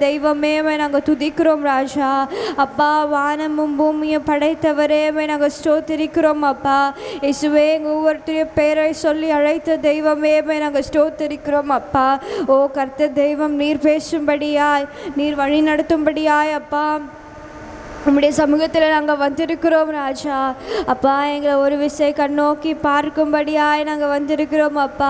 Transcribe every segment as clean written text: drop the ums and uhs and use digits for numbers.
தெய்வமே நாங்கள் துதிக்கிறோம் ராஜா. அப்பா வானமும் பூமியை படைத்தவரே நாங்கள் ஸ்தோத்திரிக்கிறோம் அப்பா. இயேசுவே எங்கள் ஒவ்வொருத்தரைய பேரை சொல்லி அழைத்த தெய்வமே நாங்கள் ஸ்தோத்திரிக்கிறோம் அப்பா. ஓ கர்த்தர் தெய்வம், நீர் பேசும்படியாய், நீர் வழி நடத்தும்படியாய் அப்பா உம்முடைய சமூகத்தில் நாங்கள் வந்திருக்கிறோம் ராஜா. அப்பா எங்களை ஒரு விஷயம் கண்ணோக்கி பார்க்கும்படியாய் நாங்கள் வந்திருக்கிறோம் அப்பா.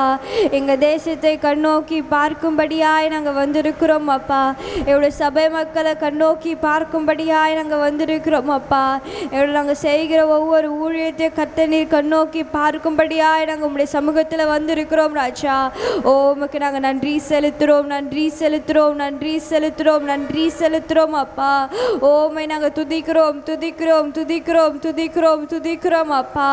எங்கள் தேசத்தை கண்ணோக்கி பார்க்கும்படியாய் நாங்கள் வந்திருக்கிறோம் அப்பா. எங்களுடைய சபை மக்களை கண்ணோக்கி பார்க்கும்படியாய் நாங்கள் வந்திருக்கிறோம் அப்பா. எங்களை நாங்கள் செய்கிற ஒவ்வொரு ஊழியத்தையும் கர்த்தர் நீர் கண்ணோக்கி பார்க்கும்படியாய் நாங்கள் உம்முடைய சமூகத்தில் வந்திருக்கிறோம் ராஜா. ஓ உமக்கு நாங்கள் நன்றி செலுத்துகிறோம், நன்றி செலுத்துகிறோம், நன்றி செலுத்துகிறோம், நன்றி செலுத்துகிறோம் அப்பா. ஓமை நாங்கள் துதிக்கிறோம் துதிக்கிறோம் துதிக்கிறோம் துதிக்கிறோம் துதிக்கிறோம் அப்பா.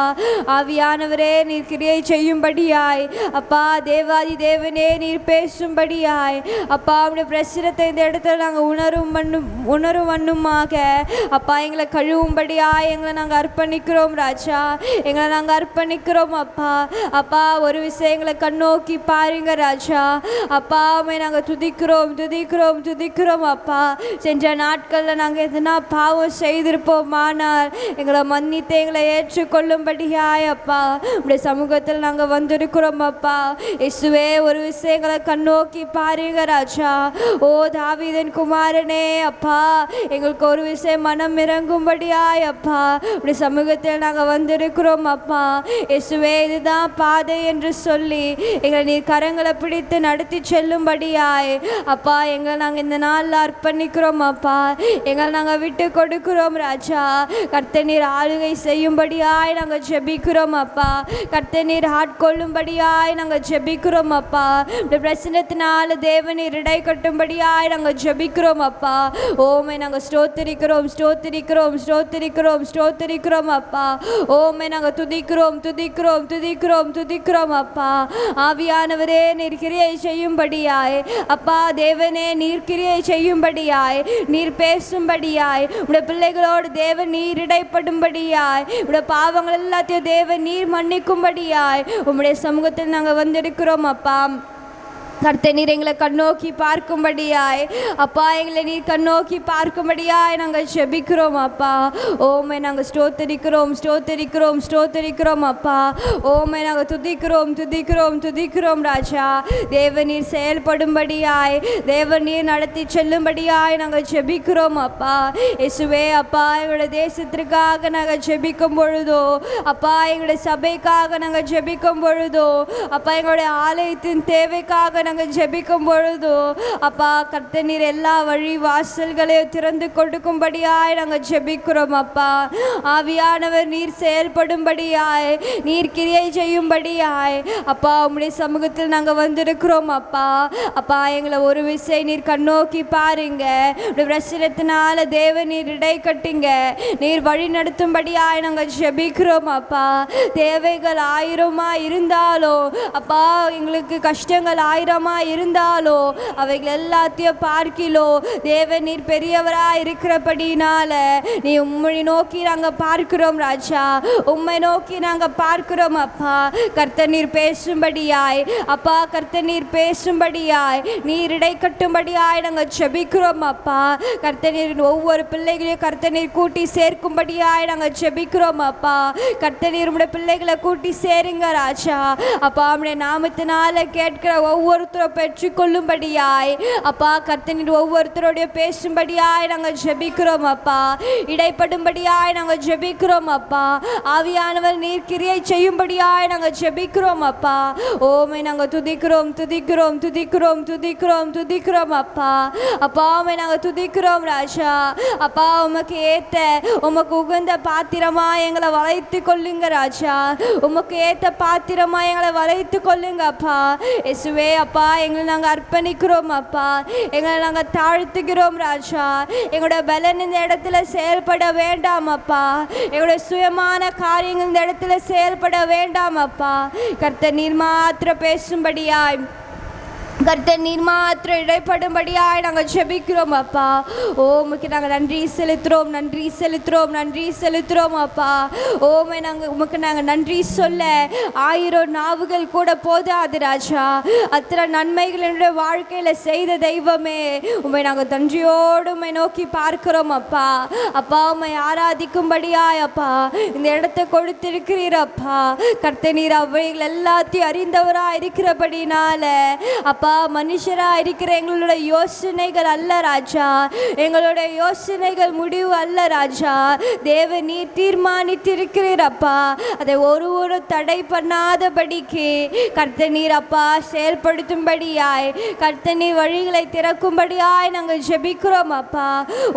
ஆவியானவரே நீர் கிரியை செய்யும்படியாய் அப்பா. தேவாதி தேவனே நீர் பேசும்படியாய் அப்பா. அவருடைய பிரச்சனத்தை இந்த இடத்துல நாங்கள் உணரும் வண்ணுமாக அப்பா எங்களை கழுவும்படியாய் எங்களை நாங்கள் அர்ப்பணிக்கிறோம் ராஜா. எங்களை நாங்கள் அர்ப்பணிக்கிறோம் அப்பா. அப்பா ஒரு விஷயம் எங்களை கண்ணோக்கி பாருங்க ராஜா. அப்பா அம்மை நாங்கள் துதிக்கிறோம் துதிக்கிறோம் துதிக்கிறோம் அப்பா. சென்ற நாட்களில் நாங்கள் எதுனா பாவம் செய்திருப்போமானால் எங்களை மன்னித்து எங்களை ஏற்றுக்கொள்ளும்படியாய் அப்பா உடைய சமூகத்தில் நாங்கள் வந்திருக்கிறோம் அப்பா. இயேசுவே ஒரு விஷயங்களை கண்ணோக்கி பாருங்க ராஜா. ஓ தாவீதின் குமாரனே அப்பா, எங்களுக்கு ஒரு விஷயம் மனம் இறங்கும்படியாய் அப்பா உடைய சமூகத்தில் நாங்கள் வந்திருக்கிறோம் அப்பா. இயேசுவே இதுதான் பாதை என்று சொல்லி எங்களை நீர் கரங்களை பிடித்து நடத்தி செல்லும்படியாய் அப்பா எங்களை நாங்கள் இந்த நாளில் அர்ப்பணிக்கிறோம் அப்பா. எங்களை நாங்கள் விட்டு கொடுக்கிறோம் ராஜா. கர்த்தர் நீர் ஆளுகை செய்யும்படியாய் நாங்கள் ஜெபிக்கிறோம் அப்பா. கர்த்தர் நீர் ஆட்கொள்ளும்படியாய் நாங்கள் ஜெபிக்கிறோம் அப்பா. பிரச்சனத்தினால தேவநீர் இடை கட்டும்படியாய் நாங்கள் ஜெபிக்கிறோம் அப்பா. ஓமை நாங்கள் ஸ்தோத்திரிக்கிறோம் ஸ்தோத்திரிக்கிறோம் ஸ்தோத்திரிக்கிறோம் ஸ்தோத்திரிக்கிறோம் அப்பா. ஓமை நாங்கள் துதிக்கிறோம் துதிக்கிறோம் துதிக்கிறோம் துதிக்கிறோம் அப்பா. ஆவியானவரே நீர் கிரியை செய்யும்படியாய் அப்பா. தேவனே நீர் கிரியை செய்யும்படியாய், நீர் பேசும்படியாய் உடைய பிள்ளைகளோடு தேவன் நீர் இடைப்படும்படியாய், உடைய பாவங்கள் எல்லாத்தையும் தேவன் நீர் மன்னிக்கும்படியாய் உம்முடைய சமூகத்தில் நாங்கள் வந்திருக்கிறோம் அப்பா. கர்த்தர் நீர் எங்களை கண்ணோக்கி பார்க்கும்படியாய் அப்பா எங்களை நீர் கண்ணோக்கி பார்க்கும்படியாய் நாங்கள் ஜெபிக்கிறோம் அப்பா. ஓமை நாங்கள் ஸ்தோத்திரிக்கிறோம் ஸ்தோத்திரிக்கிறோம் ஸ்தோத்திரிக்கிறோம் அப்பா. ஓமை நாங்கள் துதிக்கிறோம் துதிக்கிறோம் துதிக்கிறோம் ராஜா. தேவன் நீர் செயல்படும்படியாய், தேவன் நீர் நடத்தி செல்லும்படியாய் நாங்கள் ஜெபிக்கிறோம் அப்பா. இயேசுவே அப்பா எங்களுடைய தேசத்திற்காக நாங்கள் ஜெபிக்கும் பொழுதோ அப்பா, எங்களுடைய சபைக்காக நாங்கள் ஜெபிக்கும் பொழுதோ அப்பா, எங்களுடைய ஆலயத்தின் தேவைக்காக நாங்கள் ஜெபிக்கும் பொழுதோ அப்பா கர்த்தர் நீர் எல்லா வழி வாசல்களையும் திறந்து கொடுக்கும்படியாய் நாங்கள் ஜெபிக்கிறோம் அப்பா. ஆவியானவர் நீர் செயல்படும்படியாய், நீர் கிரியை செய்யும்படியாய் அப்பா உம்முடைய சமூகத்தில் நாங்கள் வந்திருக்கிறோம் அப்பா. அப்பா எங்களை ஒரு விஷயம் நீர் கண்ணோக்கி பாருங்க. பிரச்சனத்தினால தேவ நீர் இடை கட்டுங்க, நீர் வழி நடத்தும்படியாய் நாங்கள் ஜெபிக்கிறோம் அப்பா. தேவைகள் ஆயிரமா இருந்தாலோ அப்பா, எங்களுக்கு கஷ்டங்கள் ஆயிரமா இருந்தாலோ அவைகள் எல்லாத்தையும் பார்க்கிலோ தேவன் நீர் பெரியவராக இருக்கிறபடினால நீ உம்மை நோக்கி நாங்கள் பார்க்கிறோம் ராஜா. உம்மை நோக்கி நாங்கள் பார்க்கிறோம் அப்பா. கர்த்தர் நீர் பேசும்படியாய் அப்பா, கர்த்தர் நீர் பேசும்படியாய், நீர் இடை கட்டும்படியாய் நாங்கள் ஜெபிக்கிறோம் அப்பா. கர்த்தர் நீர் ஒவ்வொரு பிள்ளைகளையும் கர்த்தர் நீர் கூட்டி சேர்க்கும்படியாய் நாங்கள் ஜெபிக்கிறோம் அப்பா. கர்த்தர் நீர் உம்முடைய பிள்ளைகளை கூட்டி சேருங்க ராஜா. அப்பா உம்முடைய நாமத்தினால கேட்கிற ஒவ்வொருத்தரும் பெற்றுக்கொள்ளும்படியாய் அப்பா கர்த்தர் நீர் ஒவ்வொருத்தருடைய பேசும்படியாய் நாங்கள் ஜெபிக்கிறோம் அப்பா. இடைப்படும்படியாய் நாங்கள் ஜெபிக்கிறோம் அப்பா. ஆவியானவர் நீர் கிரியை செய்யும்படியாய் நாங்கள் ஜெபிக்கிறோம் அப்பா. ஓமை நாங்கள் துதிக்கிறோம் துதிக்கிறோம் துதிக்கிறோம் துதிக்கிறோம் துதிக்கிறோம் அப்பா. அப்பா உம்மை நாங்கள் துதிக்கிறோம் ராஜா. அப்பா உமக்கு ஏத்த உமக்கு உகந்த பாத்திரமா எங்களை வளைத்து கொள்ளுங்க ராஜா. உமக்கு ஏத்த பாத்திரமா எங்களை வளைத்து கொள்ளுங்க அப்பா. இயேசுவே அப்பா எங்களை நாங்கள் அர்ப்பணிக்கிறோம் அப்பா. எங்களை நாங்கள் தாழ்த்துகிறோம் ராஜா. எங்களுடைய பலன் இந்த இடத்துல செயல்பட வேண்டாம் அப்பா. எங்களுடைய சுயமான காரியங்கள் இந்த இடத்துல செயல்பட வேண்டாம் அப்பா. கர்த்தர் நீர் மாத்திரம் பேசும்படியாய், கர்த்தர் நீர் மாத்திரம் இடைப்படும்படியாய் நாங்கள் ஜெபிக்கிறோம் அப்பா. உமக்கு நாங்கள் நன்றி செலுத்துகிறோம், நன்றி செலுத்துகிறோம், நன்றி செலுத்துகிறோம் அப்பா. உமக்கு நாங்கள் நன்றி சொல்ல 1000 நாவுகள் கூட போதாது ராஜா. அத்தனை நன்மைகள் என்னுடைய வாழ்க்கையில் செய்த தெய்வமே, உம்மை நாங்கள் நன்றியோடு உம்மை நோக்கி பார்க்கிறோம் அப்பா. அப்பா உம்மை ஆராதிக்கும்படியாய் அப்பா இந்த இடத்தை கொடுத்திருக்கிறீர் அப்பா. கர்த்தர் நீர் அவைகள் எல்லாத்தையும் அறிந்தவராக இருக்கிறபடினால அப்பா, மனுஷராக இருக்கிற எங்களுடைய யோசனைகள் அல்ல ராஜா, எங்களுடைய யோசனைகள் முடிவு அல்ல ராஜா. தேவ நீர் தீர்மானித்திருக்கிறீர் அப்பா. அதை ஒரு தடை பண்ணாதபடிக்கு கர்த்தர் நீர் அப்பா செயல்படுத்தும்படியாய், கர்த்தர் நீர் வழிகளை திறக்கும்படியாய் நாங்கள் ஜெபிக்கிறோம் அப்பா.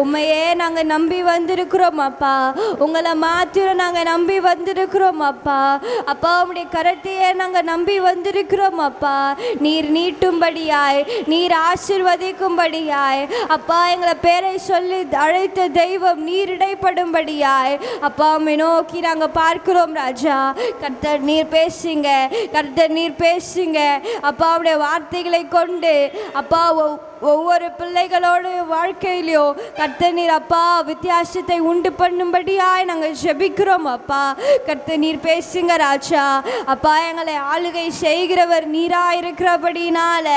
உண்மையே நாங்கள் நம்பி வந்திருக்கிறோம் அப்பா. உங்களை மாத்திரம் நாங்கள் நம்பி வந்திருக்கிறோம் அப்பா. அப்பா உம்முடைய கரத்தையே நாங்கள் நம்பி வந்திருக்கிறோம் அப்பா. நீர் நீட்டும் நீர் ஆசீர்வதிக்கும்படியாய் அப்பா, எங்களை பேரை சொல்லி அழைத்த தெய்வம் நீர் இடைப்படும்படியாய் அப்பா உம்மை நோக்கி நாங்கள் பார்க்கிறோம் ராஜா. கர்த்தர் நீர் பேசுங்க, கர்த்தர் நீர் பேசுங்க அப்பா. உடைய வார்த்தைகளை கொண்டு அப்பா ஒவ்வொரு பிள்ளைகளோட வாழ்க்கையிலையோ கர்த்தர் நீர் அப்பா வித்தியாசத்தை உண்டு பண்ணும்படியாய் நாங்கள் ஜெபிக்கிறோம் அப்பா. கர்த்தர் நீர் பேசுங்க ராஜா. அப்பா எங்களை ஆளுகை செய்கிறவர் நீராக இருக்கிறபடினால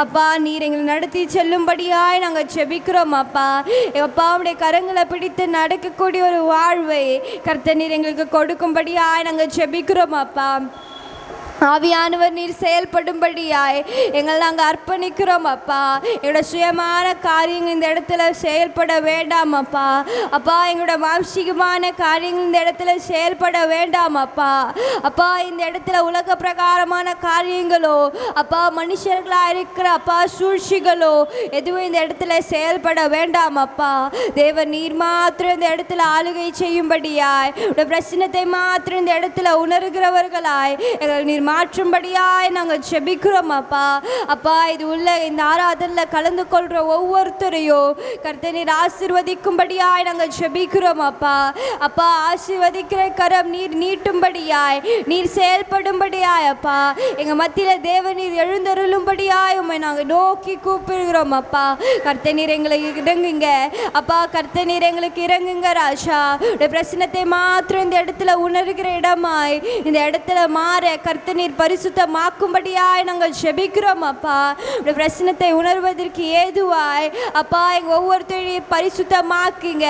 அப்பா நீர் எங்களை நடத்தி செல்லும்படியாய் நாங்கள் ஜெபிக்கிறோம் அப்பா. அப்பா உடைய கரங்களை பிடித்து நடக்கக்கூடிய ஒரு வாழ்வை கர்த்தர் நீர் எங்களுக்கு கொடுக்கும்படியாய் நாங்கள் ஜெபிக்கிறோம் அப்பா. ஆவியானவர் நீர் செயல்படும்படியாய் எங்களை நாங்கள் அர்ப்பணிக்கிறோம் அப்பா. எங்களோட சுயமான காரியங்கள் இந்த இடத்துல செயல்பட வேண்டாம் அப்பா. அப்பா எங்களோட மாம்சீகமான காரியங்கள் இந்த இடத்துல செயல்பட வேண்டாம் அப்பா. அப்பா இந்த இடத்துல உலக பிரகாரமான காரியங்களோ அப்பா மனுஷர்களாக இருக்கிற அப்பா சூழ்ச்சிகளோ எதுவும் இந்த இடத்துல செயல்பட வேண்டாம் அப்பா. தேவன் நீர் மாத்திரம் இந்த இடத்துல ஆளுகை செய்யும்படியாய், பிரச்சனத்தை மாத்திரம் இந்த இடத்துல உணர்கிறவர்களாய் எங்கள் நீர் மாற்றும்படியாய் நாங்கள் ஜெபிக்கிறோம் அப்பா. அப்பா இது உள்ள இந்த ஆராதனையில் கலந்து கொள்கிற ஒவ்வொருத்தரையும் கர்த்தர் நீர் ஆசீர்வதிக்கும்படியாய் நாங்கள் ஜெபிக்கிறோம் அப்பா. அப்பா ஆசீர்வதிக்கிற கரம் நீர் நீட்டும்படியாய், நீர் செயல்படும்படியாய் அப்பா எங்கள் மத்தியில் தேவ நீர் எழுந்தருளும்படியாய் உம்மை நாங்கள் நோக்கி கூப்பிடுகிறோம் அப்பா. கர்த்தர் நீர் எங்களுக்கு இறங்குங்க அப்பா, கர்த்தர் நீர் எங்களுக்கு இறங்குங்க ராஜா. பிரச்சனத்தை மாத்திரம் இந்த இடத்துல உணர்கிற இடமாய் இந்த இடத்துல மாற கர்த்தர் நீர் பரிசுத்தமாக்கும்படியாய் நாங்கள் ஜெபிக்கிறோம் அப்பா. பிரச்சனத்தை உணர்வதற்கு ஏதுவாய் அப்பா எங்கள் ஒவ்வொருத்தரையும் பரிசுத்தமாக்குங்க.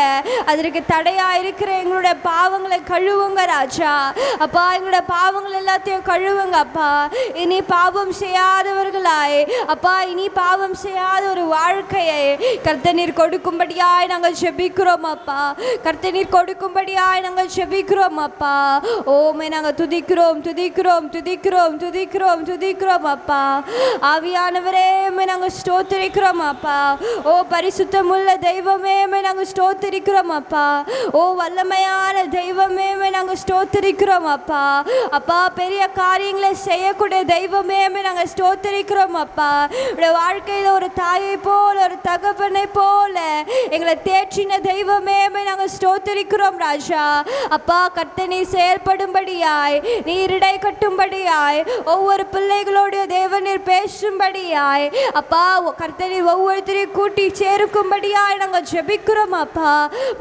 அதற்கு தடையா இருக்கிற எங்களுடைய பாவங்களை கழுவுங்க ராஜா. அப்பா எங்களுடைய பாவங்கள் எல்லாத்தையும் கழுவுங்க அப்பா. இனி பாவம் செய்யாதவர்களாய் அப்பா, இனி பாவம் செய்யாத ஒரு வாழ்க்கையை கர்த்தர் நீர் கொடுக்கும்படியாய் நாங்கள் ஜெபிக்கிறோம் அப்பா. கர்த்தர் நீர் கொடுக்கும்படியாய் நாங்கள் ஜெபிக்கிறோம் அப்பா. ஓமே நாங்கள் துதிக்கிறோம் துதிக்கிறோம் துதிக்கிறோம் துதிக்கிறோம் துதிக்கிறோம் அப்பா. ஆவியானவரே நாங்கள் ஸ்தோத்திரிக்கிறோம் அப்பா. ஓ பரிசுத்தமுள்ள தெய்வமே நாங்கள் ஸ்தோத்திரிக்கிறோம் அப்பா. ஓ வல்லமையான தெய்வமே நாங்கள் ஸ்தோத்திரிக்கிறோம் அப்பா. அப்பா பெரிய காரியங்களை செய்யக்கூடிய தெய்வமே நாங்கள் ஸ்தோத்திரிக்கிறோம் அப்பா. வாழ்க்கையில் ஒரு தாயை போல ஒரு தகப்பனை போல எங்களை தேற்றின தெய்வமே நாங்கள் ஸ்தோத்திரிக்கிறோம் ராஜா. அப்பா கர்த்தர் நீர் செயல்படும்படியாய், நீர் இடை கட்டும்படியாய், ஒவ்வொரு பிள்ளைகளோடைய தேவநீர் பேசும்படியாய் அப்பா கர்த்தர் நீர் ஒவ்வொருத்தரையும் கூட்டி சேருக்கும்படியாய் நாங்கள் ஜெபிக்கிறோம் அப்பா.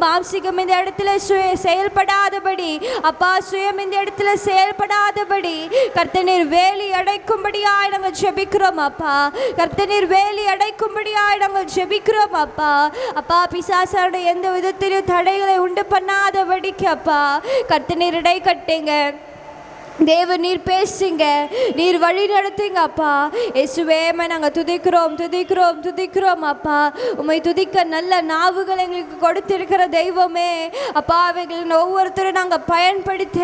மாம்சிகம் இந்த இடத்துல செயல்படாதபடி அப்பா, சுயம் இந்த இடத்துல செயல்படாதபடி கர்த்தர் நீர் வேலி அடைக்கும்படியாய் நாங்கள் ஜெபிக்கிறோம் அப்பா. கர்த்தர் நீர் வேலி அடைக்கும்படியாய் நாங்கள் ஜெபிக்கிறோம் அப்பா. அப்பா பிசாசான எந்த விதத்திலும் தடைகளை உண்டு பண்ணாதபடிக்கு அப்பா கர்த்தர் நீர் இடை கட்டுங்க. தேவ நீர் பேசுங்க, நீர் வழி நடத்துங்க அப்பா. இயேசுவே நாங்கள் துதிக்கிறோம் துதிக்கிறோம் துதிக்கிறோம் அப்பா. உம்மை துதிக்க நல்ல நாவுகள் எங்களுக்கு கொடுத்திருக்கிற தெய்வமே அப்பா. அவைகள் ஒவ்வொருத்தரும் நாங்கள் பயன்படுத்த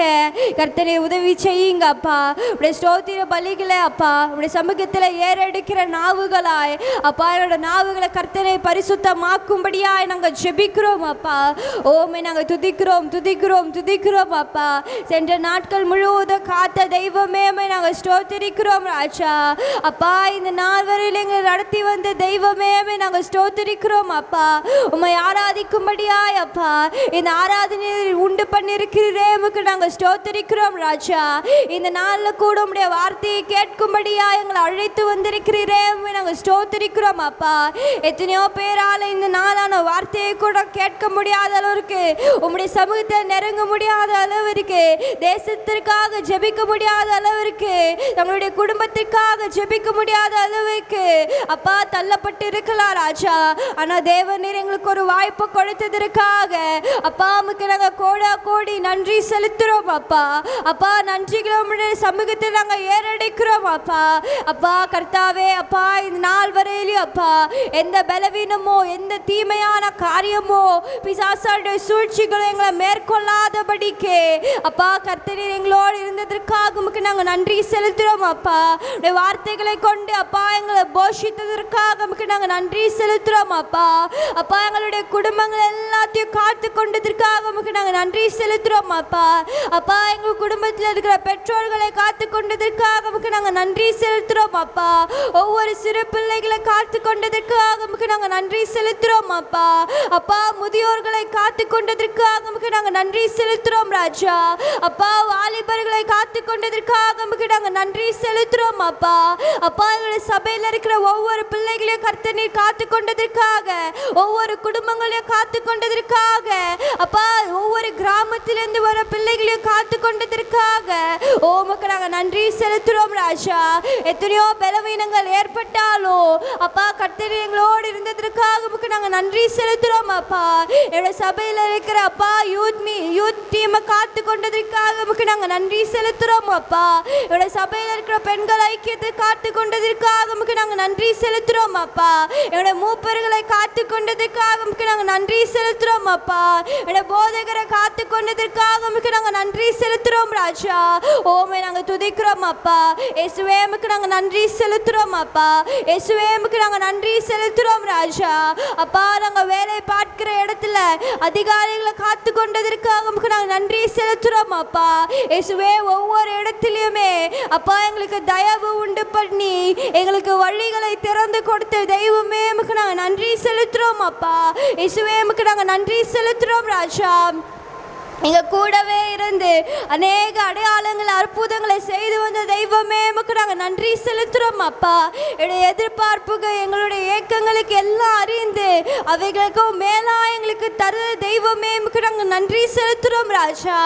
கர்த்தனை உதவி செய்யுங்க அப்பா. உடைய ஸ்தோத்திர பலிகளை அப்பா உடைய சமூகத்தில் ஏறெடுக்கிற நாவுகளாய் அப்பா என்னோட நாவுகளை கர்த்தனை பரிசுத்தமாக்கும்படியாய் நாங்கள் ஜெபிக்கிறோம் அப்பா. ஓமே நாங்கள் துதிக்கிறோம் துதிக்கிறோம் துதிக்கிறோம் அப்பா. சென்ற நாட்கள் முழுவதும் காத்த தெய்வமே நாங்கள் ஸ்தோத்திரிக்கிறோம் ராஜா. அப்பா இந்த நாள் வரையில் எங்களை நடத்தி வந்த தெய்வமே நாங்கள் ஸ்தோத்திரிக்கிறோம் அப்பா. உம்மை ஆராதிக்கும்படியாய் அப்பா இந்த ஆராதனை உண்டு பண்ணியிருக்கிறதே உமக்கு நாங்கள் ஸ்தோத்திரிக்கிறோம் ராஜா. இந்த நாளில் கூட உம்முடைய வார்த்தையை கேட்கும்படியா எங்களை அழைத்து வந்திருக்கிறீரே நாங்கள் ஸ்தோத்திரிக்கிறோம் அப்பா. எத்தனையோ பேரால் இந்த நாளான வார்த்தையை கூட கேட்க முடியாத அளவிற்கு உம்முடைய சமூகத்தை நெருங்க முடியாத அளவிற்கு, தேசத்திற்காக ஜெபிக்க முடியாத அளவிற்கு, நம்மளுடைய குடும்பத்திற்காக ஜெபிக்க முடியாத அளவுக்கு அப்பா தள்ளப்பட்டு இருக்கலாம் ராஜா. ஆனா தேவனீர் எங்களுக்கு ஒரு வாய்ப்பு கொடுத்ததற்காக அப்பா உமக்கு நாங்கள் கோடி நன்றி செலுத்துறோம் அப்பா. அப்பா நன்றிகளை உம்முடைய சமூகத்தை நாங்கள் ஏறடைக்கிறோம் அப்பா. அப்பா கர்த்தாவே அப்பா இந்த நாள் வரையிலும் அப்பா எந்த பலவீனமோ எந்த தீமையான காரியமோ பிசாசுடைய சூழ்ச்சிகளை எங்களை மேற்கொள்ளாதபடிக்கு அப்பா கர்த்தரீர் எங்களோடு இருந்ததற்காக உமக்கு நாங்கள் நன்றி செலுத்துறோம் அப்பா. வார்த்தைகளை கொண்டு அப்பா எங்களை போஷித்ததற்காக உமக்கு நாங்கள் நன்றி செலுத்துறோம் அப்பா. அப்பா எங்களுடைய குடும்பங்கள் எல்லாத்தையும் காத்து கொண்டதற்காக உமக்கு நாங்கள் நன்றி செலுத்துறோம் அப்பா. அப்பா எங்கள் குடும்பத்தில் இருக்கிற பெற்றோர்களை காத்து கொண்டதற்காக உமக்கு நாங்கள் நன்றி செலுத்துறோம் அப்பா. ஒவ்வொரு சிறு பிள்ளைகளை காத்து கொண்டதற்காக உமக்கு நாங்கள் நன்றி செலுத்துறோம் அப்பா. அப்பா முதியோர்களை காத்து கொண்டதற்காக உமக்கு நாங்கள் நன்றி செலுத்துறோம் ராஜா. அப்பா வாலிபர்களை காத்து கொண்டதற்காக உமக்கு நாங்கள் நன்றி செலுத்துறோம் அப்பா. அப்பா எங்களுடைய சபையில் இருக்கிற ஒவ்வொரு பிள்ளைகளையும் கர்த்தர் நீர் காத்து கொண்டதற்காக, ஒவ்வொரு குடும்பங்களையும் காத்து கொண்டதற்காக, அப்பா ஒவ்வொரு கிராமத்திலிருந்து வர பிள்ளைகளையும் காத்து கொண்டதற்காக உமக்கு நாங்கள் நன்றி செலுத்துறோம் ராஜா. எத்தனையோ பலவீனங்கள் ஏற்பட்டாலோ அப்பா கர்த்தர் எங்களோடு இருந்ததற்காக உமக்கு நாங்கள் நன்றி செலுத்துறோம் அப்பா. என்னோட சபையில் இருக்கிற அப்பா யூத் டீமை காத்து கொண்டதற்காக உமக்கு நாங்கள் நன்றி செலுத்துறோம் அப்பா. என்னோட சபையில் இருக்கிற பெண்கள் ஐக்கியத்தை காத்து கொண்டதற்காக உமக்கு நாங்கள் நன்றி செலுத்துறோம் அப்பா. என்னோட மூப்பர்களை காத்து கொண்டதற்காக உமக்கு நாங்கள் நன்றி செலுத்துறோம் அப்பா. என்னோட போதகரை காத்து கொண்டதற்காக உமக்கு நாங்கள் நன்றி செலுத்துறோம் ராஜா. ஓமை நாங்கள் துதிக்கிறோம் அப்பா. இயேசுவே உமக்கு நாங்கள் நன்றி செலுத்துறோம் அப்பா. இயேசுவே உமக்கு நாங்கள் நன்றி செலுத்துறோம் ராஜா. அப்பா நாங்கள் வேலை பார்க்கிற இடத்துல அதிகாரிகளை காத்து கொண்டதற்காக உமக்கு நாங்கள் நன்றி செலுத்துறோம் அப்பா. இயேசுவே ஒவ்வொரு இடத்துலையுமே அப்பா எங்களுக்கு தயவு உண்டு பண்ணி எங்களுக்கு வழிகளை திறந்து கொடுத்த தெய்வமே உமக்கு நாங்கள் நன்றி செலுத்துறோம் அப்பா. இயேசுவே உமக்கு நாங்கள் நன்றி செலுத்துறோம் ராஜா. எங்க கூடவே இருந்து அநேக அடையாளங்கள் அற்புதங்களை செய்து வந்த தெய்வமே உமக்கு நாங்கள் நன்றி செலுத்துறோம் அப்பா. என்னுடைய எதிர்பார்ப்புகள் எங்களுடைய ஏக்கங்களுக்கு எல்லாம் அறிந்து அவைகளுக்கும் மேலா எங்களுக்கு தருத தெய்வமே உமக்கு நாங்கள் நன்றி செலுத்துறோம் ராஜா.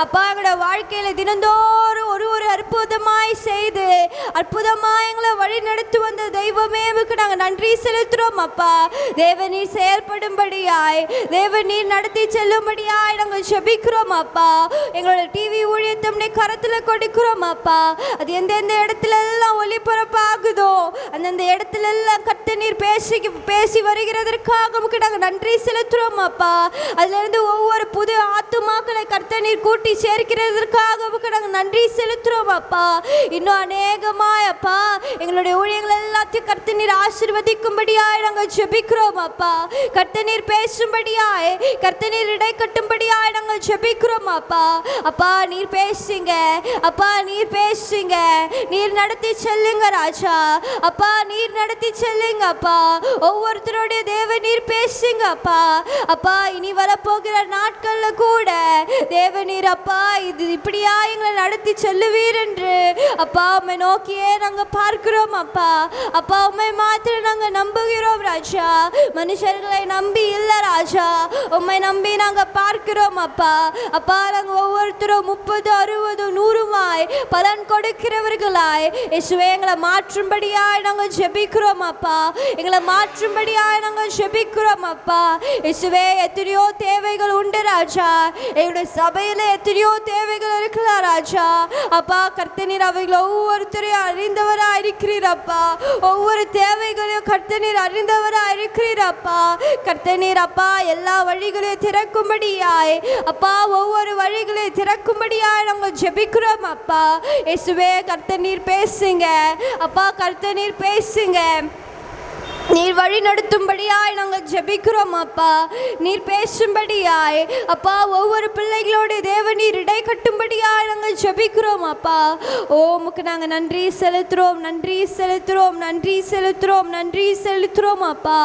அப்பா எங்களோட வாழ்க்கையில தினந்தோறும் ஒரு அற்புதமாய் செய்து அற்புதமாய் எங்களை வழி நடத்தி வந்த தெய்வமே உமக்கு நாங்கள் நன்றி செலுத்துறோம் அப்பா. தேவநீர் செயல்படும்படியாய், தேவநீர் நடத்தி செல்லும்படியாய் நாங்கள் ஜெபிக்கிறோம் அப்பா. எங்களோட டிவி ஊழியத்தை கரத்தில் கொடுக்கிறோம் அப்பா. அது எந்தெந்த இடத்துல எல்லாம் ஒளிபரப்பாகுதோ அந்தந்த இடத்துல எல்லாம் கர்த்தர் நீர் பேசி வருகிறதற்காக உமக்கு நாங்கள் நன்றி செலுத்துறோம் அப்பா. அதுல இருந்து ஒவ்வொரு புது ஆத்துமாக்களை கர்த்தர் நீர் கூட்டி சேர்க்கிறதற்காக உமக்கு நாங்கள் நன்றி செலுத்துறோம் அப்பா. இன்னும் அநேகமாய் அப்பா எங்களுடைய ஊழியங்கள் எல்லாத்தையும் கர்த்தர் நீர் ஆசீர்வதிக்கும்படியாய் நாங்கள் ஜெபிக்கிறோம் அப்பா. கர்த்தர் நீர் பேசும்படியாய், கர்த்தர் நீர் இடை கட்டும்படியாய் நாங்கள் ஜெபிக்கிறோம் அப்பா. அப்பா நீர் பேசுங்க அப்பா, நீர் பேசுங்க, நீர் நடத்தி செல்லுங்க ராஜா. அப்பா நீர் நடத்தி செல்லுங்க அப்பா. ஒவ்வொருத்தருடைய தேவ நீர் பேசுங்க அப்பா. அப்பா இனி வரப்போகிற நாட்கள்ல கூட தேவ நீர் அப்பா இது இப்படியா எங்களை நடத்தி செல்லுவீர் என்று அப்பா உம்மை நோக்கியே நாங்கள் பார்க்கிறோம் அப்பா. அப்பா உம்மை மாத்திரம் நாங்கள் நம்புகிறோம் ராஜா. மனுஷர்களை நம்பி இல்லை ராஜா, உம்மை நம்பி நாங்கள் பார்க்கிறோம் அப்பா. அப்பா நாங்கள் ஒவ்வொருத்தரும் 30, 60, 100 பலன் கொடுக்கிறவர்களாய் இயேசுவே எங்களை மாற்றும்படியாய் நாங்கள் ஜெபிக்கிறோம் அப்பா. எங்களை மாற்றும்படியாய் நாங்கள் ஜெபிக்கிறோம் அப்பா. இயேசுவே எத்தனையோ தேவைகள் உண்டு ராஜா. எங்களுடைய சபையில் எத்தனையோ தேவைகள் இருக்கலாம் ராஜா. அப்பா கர்த்தர் நீர் அவைகளை ஒவ்வொருத்தரையும் அறிந்தவராக இருக்கிறீரப்பா. ஒவ்வொரு தேவைகளையும் கர்த்தர் நீர் அறிந்தவராக இருக்கிறீரப்பா. கர்த்தர் நீர் அப்பா எல்லா வழிகளையும் திறக்கும்படியாய் அப்பா ஒவ்வொரு வழிகளையும் திறக்கும்படியாய் நாங்கள் ஜெபிக்கிறோம் அப்பா. இயேசுவே கர்த்தர் நீர் பேசுங்க அப்பா. கர்த்தர் நீர் பேசுங்க, நீர் வழி நடத்தும்படியாய் நாங்கள் ஜெபிக்கிறோம் அப்பா. நீர் பேசும்படியாய் அப்பா, ஒவ்வொரு பிள்ளைகளோடு தேவன் நீர் இடை கட்டும்படியாய் நாங்கள் ஜெபிக்கிறோம் அப்பா. உமக்கு நாங்கள் நன்றி செலுத்துறோம், நன்றி செலுத்துறோம், நன்றி செலுத்துறோம், நன்றி செலுத்துறோம் அப்பா.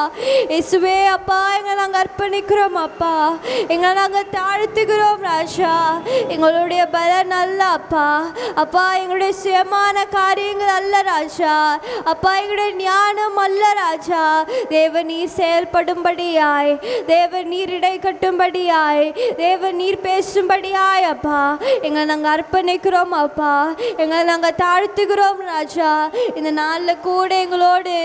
இயேசுவே அப்பா, எங்களை நாங்கள் அர்ப்பணிக்கிறோம் அப்பா, எங்களை நாங்கள் தாழ்த்துகிறோம் ராஜா. எங்களுடைய பலன் அல்ல அப்பா, அப்பா எங்களுடைய சுயமான காரியங்கள் அல்ல ராஜா, அப்பா எங்களுடைய ஞானம் அல்ல ராஜா. தேவன் நீர் செயல்படும்படியாய், தேவன் நீர் இடை கட்டும்படியாய், தேவன் நீர் பேசும்படியாய் அப்பா எங்களை நாங்கள் அர்ப்பணிக்கிறோம் அப்பா, எங்களை நாங்கள் தாழ்த்துகிறோம் ராஜா. இந்த நாளில் கூட எங்களோடு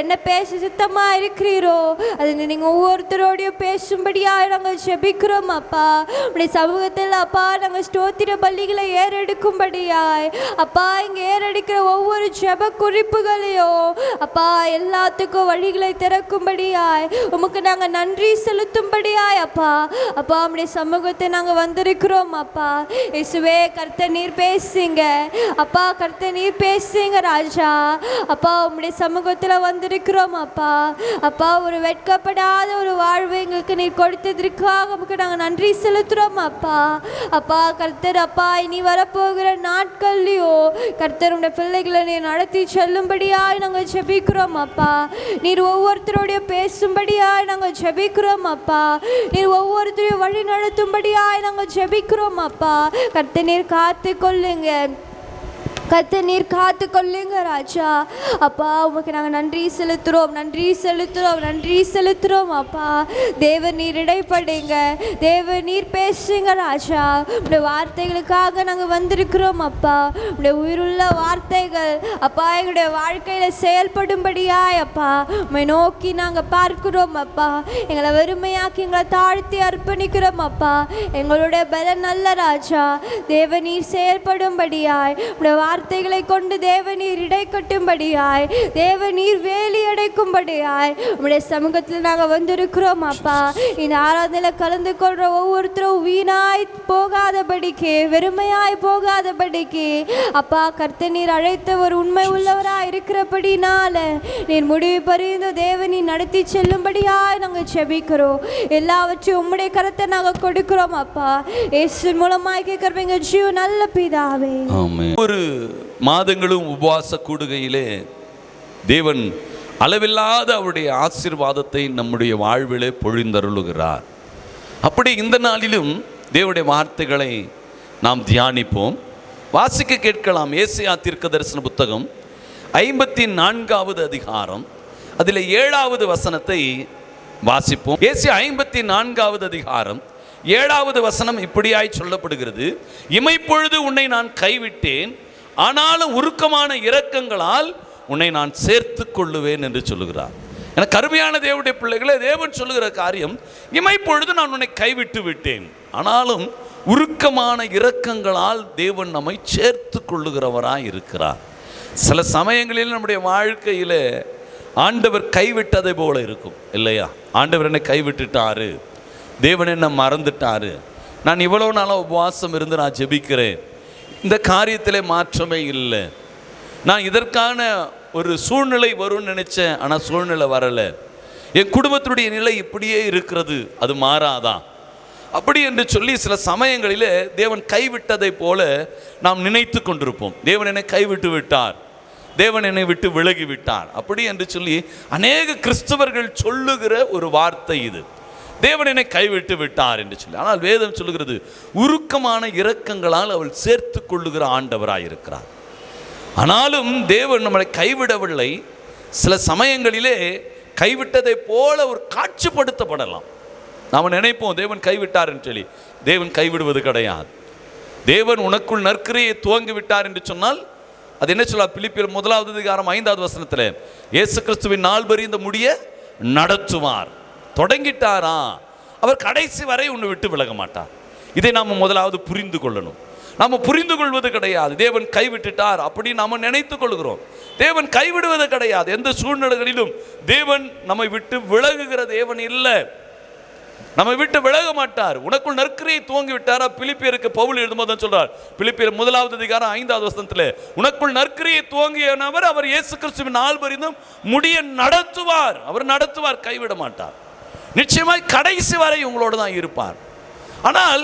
என்ன பேச சித்தமாக இருக்கிறீரோ அது நீங்கள் ஒவ்வொருத்தரோடையும் பேசும்படியாய் நாங்கள் ஜெபிக்கிறோம் அப்பா. உடைய சமூகத்தில் அப்பா நாங்கள் ஸ்தோத்திர பலிகளை ஏறெடுக்கும்படியாய் அப்பா, இங்கே ஏறெடுக்கிற ஒவ்வொரு ஜெப குறிப்புகளையோ அப்பா எல்லாத்துக்கும் வழிகளை திறக்கும்படியாய் உமக்கு நாங்கள் நன்றி செலுத்தும்படியாய் அப்பா, அப்பா உடைய சமூகத்தை நாங்கள் வந்திருக்கிறோம் அப்பா. இயேசுவே கர்த்தர் நீர் பேசுங்க அப்பா, கர்த்தர் நீர் பேசுங்க ராஜா. அப்பா உடைய சமூகத்தில் வந்திருக்கிறோம் அப்பா, அப்பா ஒரு வெட்கப்படாத ஒரு வாழ்வு எங்களுக்கு நீர் கொடுத்ததற்காக உமக்கு நாங்கள் நன்றி செலுத்துகிறோம் அப்பா. அப்பா கர்த்தர் அப்பா, இனி வரப்போகிற நாட்கள்லையோ கர்த்தர் உடைய பிள்ளைகளை நீர் நடத்தி செல்லும்படியாய் நாங்கள் ஜெபிக்கிறோம் அப்பா. நீர் ஒவ்வொருத்தருடைய பேசும்படியாய் நாங்கள் ஜெபிக்கிறோம் அப்பா, நீர் ஒவ்வொருத்தரையும் வழி நடத்தும்படியாய் நாங்கள் ஜெபிக்கிறோம் அப்பா. கர்த்தர் நீர் காத்து கொள்ளுங்க, கர்த்தர் நீர் காத்து கொள்ளுங்க ராஜா. அப்பா உமக்கு நாங்கள் நன்றி செலுத்துகிறோம், நன்றி செலுத்துகிறோம், நன்றி செலுத்துகிறோம் அப்பா. தேவன் நீர் இடைப்படுங்க, தேவன் நீர் பேசுங்க ராஜா. உடைய வார்த்தைகளுக்காக நாங்கள் வந்திருக்கிறோம் அப்பா. உடைய உயிருள்ள வார்த்தைகள் அப்பா எங்களுடைய வாழ்க்கையில் செயல்படும்படியாய் அப்பா உம்மை நோக்கி நாங்கள் பார்க்கிறோம் அப்பா. எங்களை வெறுமையாக்கி எங்களை தாழ்த்தி அர்ப்பணிக்கிறோம் அப்பா. எங்களுடைய பலன் நல்ல ராஜா, தேவன் நீர் செயல்படும்படியாய் உடைய வார்த்தைகளை கொண்டு தேவநீர் இடை கட்டும்படியாய், தேவநீர் வேலி அடைக்கும்படியாய் உம்முடைய சமூகத்தில் நாங்கள் வந்திருக்கிறோம் அப்பா. இந்த ஆராதனையில் கலந்து கொள்கிற ஒவ்வொருத்தரும் வீணாய் போகாதபடிக்கு, வெறுமையாய் போகாதபடிக்கு அப்பா கர்த்தர் நீர் அழைத்த ஒரு உண்மை உள்ளவராய் இருக்கிறபடினால நீர் முடிவு பறிந்து தேவனி நடத்தி செல்லும்படியாய் நாங்கள் ஜெபிக்கிறோம். எல்லாவற்றையும் உம்முடைய கரத்தை நாங்கள் கொடுக்கிறோம் அப்பா. இயேசு மூலமாய் கேட்கிறோம் எங்கள் ஜீவ நல்ல பிதாவே. ஒரு மாதங்களும் உபவாச கூடுகையிலே தேவன் அளவில்லாத அவருடைய ஆசீர்வாதத்தை நம்முடைய வாழ்விலே பொழிந்தருளுகிறார். அப்படி இந்த நாளிலும் தேவனுடைய வார்த்தைகளை நாம் தியானிப்போம், வாசிக்க கேட்கலாம். ஏசாயா தீர்க்கதரிசன புத்தகம் 54வது அதிகாரம், அதில் 7வது வசனத்தை வாசிப்போம். ஏசாயா 54வது அதிகாரம் 7வது வசனம் இப்படியாய் சொல்லப்படுகிறது: இமைப்பொழுது உன்னை நான் கைவிட்டேன், ஆனாலும் உருக்கமான இரக்கங்களால் உன்னை நான் சேர்த்து கொள்ளுவேன் என்று சொல்லுகிறார். எனக்கு அருமையான தேவனுடைய பிள்ளைகளே, தேவன் சொல்லுகிற காரியம், இமைப்பொழுது நான் உன்னை கைவிட்டு விட்டேன், ஆனாலும் உருக்கமான இரக்கங்களால் தேவன் நம்மை சேர்த்து கொள்ளுகிறவராய் இருக்கிறார். சில சமயங்களில் நம்முடைய வாழ்க்கையில் ஆண்டவர் கைவிட்டதை போல இருக்கும் இல்லையா? ஆண்டவர் என்னை கைவிட்டுட்டாரு, தேவன் என்ன மறந்துட்டாரு, நான் இவ்வளோ நாளாக உபவாசம் இருந்து நான் ஜெபிக்கிறேன், இந்த காரியத்திலே மாற்றமே இல்லை, நான் இதற்கான ஒரு சூழ்நிலை வரும்னு நினச்சேன், ஆனால் சூழ்நிலை வரலை, என் குடும்பத்துடைய நிலை இப்படியே இருக்கிறது, அது மாறாதான், அப்படி என்று சொல்லி சில சமயங்களில் தேவன் கைவிட்டதை போல நாம் நினைத்து கொண்டிருப்போம். தேவன் என்னை கைவிட்டு விட்டார், தேவன் என்னை விட்டு விலகி விட்டார், அப்படி என்று சொல்லி அநேக கிறிஸ்தவர்கள் சொல்லுகிற ஒரு வார்த்தை இது, தேவன் என்னை கைவிட்டு விட்டார் என்று சொல்லி. ஆனால் வேதம் சொல்லுகிறது, உருக்கமான இரக்கங்களால் அவள் சேர்த்து கொள்ளுகிற ஆண்டவராய் இருக்கிறார். ஆனாலும் தேவன் நம்மளை கைவிடவில்லை. சில சமயங்களிலே கைவிட்டதை போல ஒரு காட்சிப்படுத்தப்படலாம். நாம் நினைப்போம் தேவன் கைவிட்டார் என்று சொல்லி. தேவன் கைவிடுவது கிடையாது. தேவன் உனக்குள் நற்கிரியை துவங்கி விட்டார் என்று சொன்னால் அது என்ன சொல்ல? பிலிப்பியர் 1வது அதிகாரம் 5வது வசனத்தில் இயேசு கிறிஸ்துவின் நாள் பரியந்த முடிய நடத்துவார். தொடங்கிட்டாரா, அவர் கடைசி வரை உன்னை விட்டு விலக மாட்டார். இதை நாம் முதலாவது புரிந்து கொள்ளணும். நாம் புரிந்து கொள்வது கிடையாது தேவன் கைவிட்டுட்டார் அப்படி நாம் நினைத்து கொள்கிறோம். தேவன் கைவிடுவது கிடையாது. எந்த சூழ்நிலைகளிலும் தேவன் நம்மை விட்டு விலகுகிற தேவன் இல்லை, நம்மை விட்டு விலக மாட்டார். உனக்குள் நற்கிரியை துவங்கி விட்டாரா? பிலிப்பியருக்கு பவுல் எழுதும்போது சொல்றார், பிலிப்பியர் 1வது அதிகாரம் 5வது வசனத்தில், உனக்குள் நற்கிரியை துவங்கியவர் அவர் இயேசு கிறிஸ்துவின் நாள் பரியந்தம் முடிய நடத்துவார். அவர் நடத்துவார், கைவிட மாட்டார். நிச்சயமாய் கடைசி வரை உங்களோடு தான் இருப்பார். ஆனால்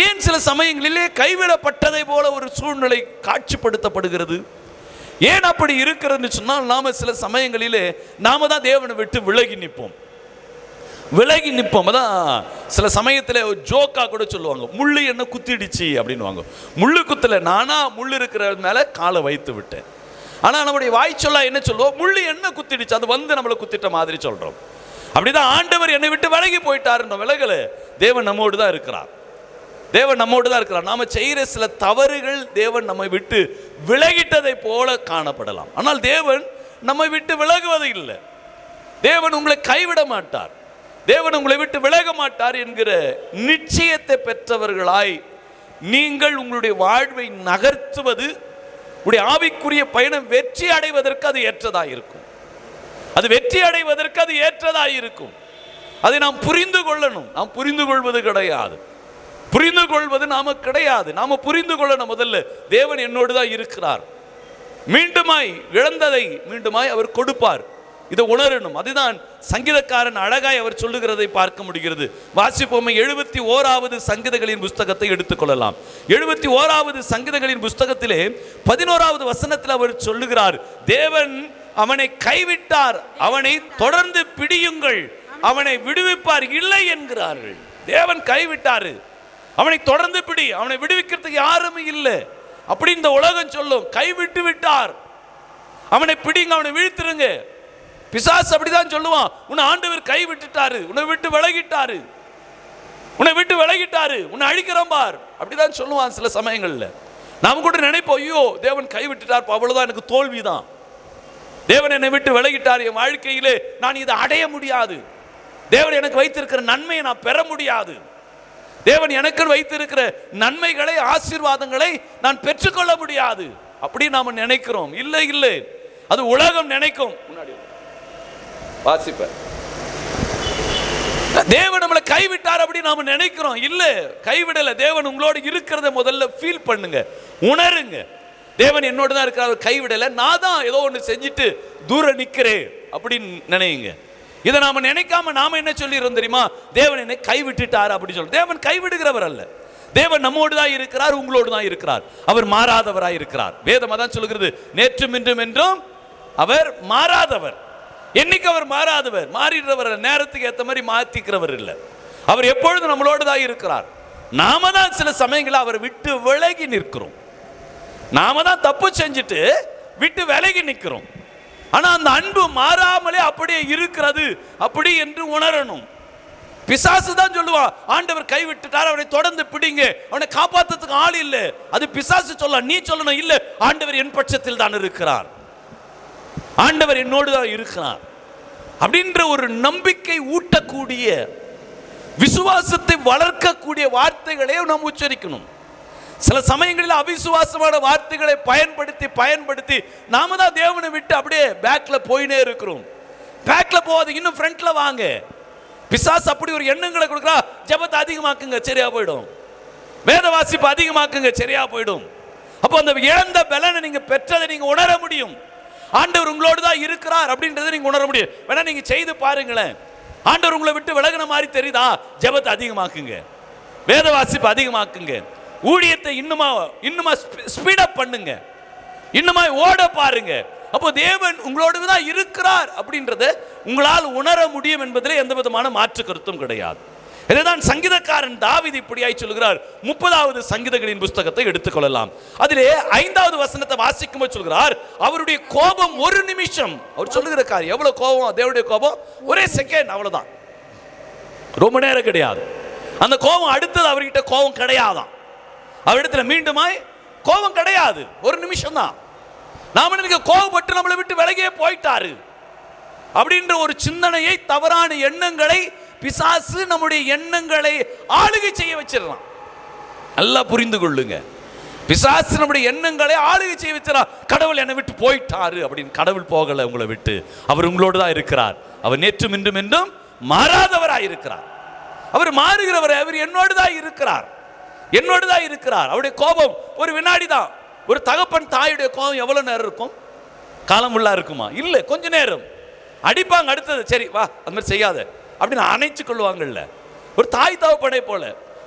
ஏன் சில சமயங்களிலே கைவிடப்பட்டதை போல ஒரு சூழ்நிலை காட்சிப்படுத்தப்படுகிறது? ஏன் அப்படி இருக்கிறதுன்னு சொன்னால், நாம சில சமயங்களிலே நாம தான் தேவனை விட்டு விலகி நிற்போம். அதான் சில சமயத்தில் ஒரு ஜோக்கா கூட சொல்லுவாங்க, முள்ளு என்ன குத்திடுச்சு அப்படின்வாங்க. முள்ளு குத்தல, நானா முள்ளு இருக்கிற மேல காலை வைத்து விட்டேன். ஆனால் நம்முடைய வாய் சொல்ல என்ன சொல்லுவோம்? முள்ளு என்ன குத்திடுச்சு, அது வந்து நம்மளை குத்திட்ட மாதிரி சொல்றோம். அப்படிதான் ஆண்டவர் என்னை விட்டு விலகி போயிட்டாருன்ற விலகல. தேவன் நம்மோடு தான் இருக்கிறார். தேவன் நம்மோடு தான் இருக்கிறார். நாம செய்கிற சில தவறுகள் தேவன் நம்மை விட்டு விலகிட்டதை போல காணப்படலாம். ஆனால் தேவன் நம்மை விட்டு விலகுவது இல்லை. தேவன் உங்களை கைவிட மாட்டார். தேவன் உங்களை விட்டு விலக மாட்டார் என்கிற நிச்சயத்தை பெற்றவர்களாய் நீங்கள் உங்களுடைய வாழ்வை நகர்த்துவது, உங்களுடைய ஆவிக்குரிய பயணம் வெற்றி அடைவதற்கு அது ஏற்றதாக இருக்கும். அது வெற்றி அடைவதற்கு அது ஏற்றதாக இருக்கும். அதை நாம் புரிந்து கொள்ளணும். நாம் புரிந்து கொள்வது கிடையாது. புரிந்து கொள்வது நாம கிடையாது. நாம புரிந்து கொள்ளணும். முதல்ல தேவன் என்னோடு தான் இருக்கிறார். மீண்டுமாய் இழந்ததை மீண்டுமாய் அவர் கொடுப்பார். இதை உணரணும். அதுதான் சங்கீதக்காரன் அழகாய் அவர் சொல்லுகிறதை பார்க்க முடிகிறது. வாசிப்போமே 71வது சங்கீதங்களின் புஸ்தகத்தை எடுத்துக்கொள்ளலாம். 71வது சங்கீதங்களின் புஸ்தகத்திலே 11வது வசனத்தில் அவர் சொல்லுகிறார், தேவன் அவனை கைவிட்டார், அவனை தொடர்ந்து பிடியுங்கள், அவனை விடுவிப்பார் இல்லை என்கிறார்கள். தேவன் கைவிட்டாரு, அவனை தொடர்ந்து பிடி, அவனை விடுவிக்கிறதுக்கு யாருமே இல்லை அப்படி இந்த உலகம் சொல்லும். கைவிட்டு விட்டார், அவனை பிடிங்க, அவனை வீழ்த்திருங்க. பிசாசு அப்படிதான் சொல்லுவான், உன்னை ஆண்டவர் கை விட்டுட்டாரு, உன்னை விட்டு விலகிட்டாரு, உன்னை விட்டு விலகிட்டாரு, உன்னை அழிக்கிறோம் பார், அப்படிதான் சொல்லுவான். சில சமயங்கள்ல நாம் கூட நினைப்போம், ஐயோ தேவன் கை விட்டுட்டார், அவ்வளவுதான், எனக்கு தோல்விதான், தேவன் என்னை விட்டு விலகிட்டார், என் வாழ்க்கையிலே நான் இதை அடைய முடியாது, தேவன் எனக்கு வைத்திருக்கிற நன்மையை நான் பெற முடியாது, தேவன் எனக்கு வைத்திருக்கிற நன்மைகளை ஆசீர்வாதங்களை நான் பெற்றுக்கொள்ள முடியாது அப்படி நாம நினைக்கிறோம். இல்லை இல்லை, அது உலகம் நினைக்கும். முன்னாடி வாசிப்ப தேவன் நம்மளை கைவிட்டார் அப்படி நாம நினைக்கிறோம். இல்ல, கைவிடல. தேவன் உங்களோடு இருக்கிறத முதல்ல ஃபீல் பண்ணுங்க, உணருங்க. தேவன் என்னோட தான் இருக்கிற, கைவிடல, நான் தான் ஏதோ ஒன்று செஞ்சுட்டு தூரம் நிற்கிறேன் அப்படின்னு நினைங்க. இதை நாம நினைக்காம நாம என்ன சொல்லிடுறோம் தெரியுமா? தேவன் என்னை கைவிட்டுட்டார் அப்படி சொல்றோம். தேவன் கைவிடுகிறவர் அல்ல. தேவன் நம்மோடு தான் இருக்கிறார், உங்களோடு தான் இருக்கிறார். அவர் மாறாதவராய் இருக்கிறார். வேதம் அதான் சொல்லுகிறது, நேற்றும் இன்றும் என்றும் அவர் மாறாதவர். என்னைக்கு அவர் மாறாதவர், மாறிடுறவர், நேரத்துக்கு ஏற்ற மாதிரி மாத்திக்கிறவர் இல்லை. அவர் எப்பொழுதும் நம்மளோடு தான் இருக்கிறார். நாம தான் சில சமயங்களில் அவரை விட்டு விலகி நிற்கிறோம். நாம தான் தப்பு செஞ்சுட்டு விட்டு விலகி நிற்கிறோம். ஆனா அந்த அன்பு மாறாமலே அப்படியே இருக்கிறது அப்படி என்று உணரணும். பிசாசு தான் சொல்லுவான், ஆண்டவர் கை விட்டுட்டார், அவனை தொடர்ந்து பிடிங்க, அவனை காப்பாத்துறதுக்கு ஆள் இல்லை. அது பிசாசு சொல்ல, நீ சொல்லணும், இல்ல ஆண்டவர் என் பட்சத்தில் தான் இருக்கிறார், ஆண்டவர் என்னோடு தான் இருக்கிறார் அப்படின்ற ஒரு நம்பிக்கை ஊட்டக்கூடிய, விசுவாசத்தை வளர்க்கக்கூடிய வார்த்தைகளை நாம் உச்சரிக்கணும். சில சமயங்களில் அவிசுவாசமான வார்த்தைகளை பயன்படுத்தி நாம தான் தேவனை விட்டு அப்படியே பேக்ல போயினே இருக்கிறோம். பேக்ல போகாது, இன்னும் ஃப்ரண்ட்ல வாங்க. பிசாசு அப்படி ஒரு எண்ணங்களை கொடுக்குறா, ஜெபத்தை அதிகமாக்குங்க, சரியா போயிடும், வேத வாசிப்பு அதிகமாக்குங்க, சரியா போயிடும். அப்போ அந்த இழந்த பலனை நீங்க பெற்றதை நீங்க உணர முடியும். ஆண்டவர் உங்களோடு தான் இருக்கிறார் அப்படின்றத நீங்க உணர முடியும். வேணா நீங்க செய்து பாருங்களேன். ஆண்டவர் உங்களை விட்டு விலகின மாதிரி தெரியுதா? ஜெபத்தை அதிகமாக்குங்க, வேத வாசிப்பு அதிகமாக்குங்க, ஊழியத்தை இன்னுமா ஸ்பீடப் பண்ணுங்க, இன்னுமா ஓட பாருங்க. அப்போ தேவன் உங்களோடு தான் இருக்கிறார் அப்படின்றத உங்களால் உணர முடியும் என்பதில் எந்த விதமான மாற்று கருத்தும் கிடையாது. இதுதான் சங்கீதக்காரன் தாவீது இப்படியாய் சொல்கிறார். 30வது சங்கீதங்களின் புஸ்தகத்தை எடுத்துக்கொள்ளலாம். அதிலே 5வது வசனத்தை வாசிக்கும் போது சொல்கிறார், அவருடைய கோபம் ஒரு நிமிஷம். அவர் சொல்லுகிற காரியம் எவ்வளவு கோபம், தேவனுடைய கோபம் ஒரே செகண்ட், அவ்வளவுதான், ரொம்ப நேரம் கிடையாது. அந்த கோபம் அடுத்தது அவர்கிட்ட கோபம் கிடையாதான், அவரிடத்துல மீண்டுமாய் கோபம் கிடையாது, ஒரு நிமிஷம் தான். நாம நினைக்க கோபப்பட்டு நம்மளை விட்டு விலகியே போயிட்டாரு அப்படின்ற ஒரு சிந்தனையை, தவறான எண்ணங்களை பிசாசு நம்முடைய எண்ணங்களை ஆளுகை செய்ய வச்சிடலாம். நல்லா புரிந்து கொள்ளுங்க, பிசாசு நம்முடைய எண்ணங்களை ஆளுகை செய்ய வச்சிடலாம். கடவுள் என்னை விட்டு போயிட்டாரு அப்படின்னு. கடவுள் போகல உங்களை விட்டு, அவர் உங்களோடு தான் இருக்கிறார். அவர் நேற்றும் இன்றும் என்றும் மாறாதவராய் இருக்கிறார். அவர் மாறுகிறவர், அவர் என்னோடு தான் இருக்கிறார், என்னோடு தான் இருக்கிறார். அவருடைய கோபம் ஒரு வினாடி தான். ஒரு தகப்பன் தாயுடைய கோபம் எவ்வளவு நேரம் இருக்கும்? காலம் ஃபுல்லா இருக்குமா? இல்லை, கொஞ்ச நேரம் அடிப்பாங்க, அடுத்தது சரி வா, அந்த மாதிரி செய்யாத, அப்படின்னு அணைச்சு கொள்வாங்கல்ல, ஒரு தாய் தகப்பனை போல.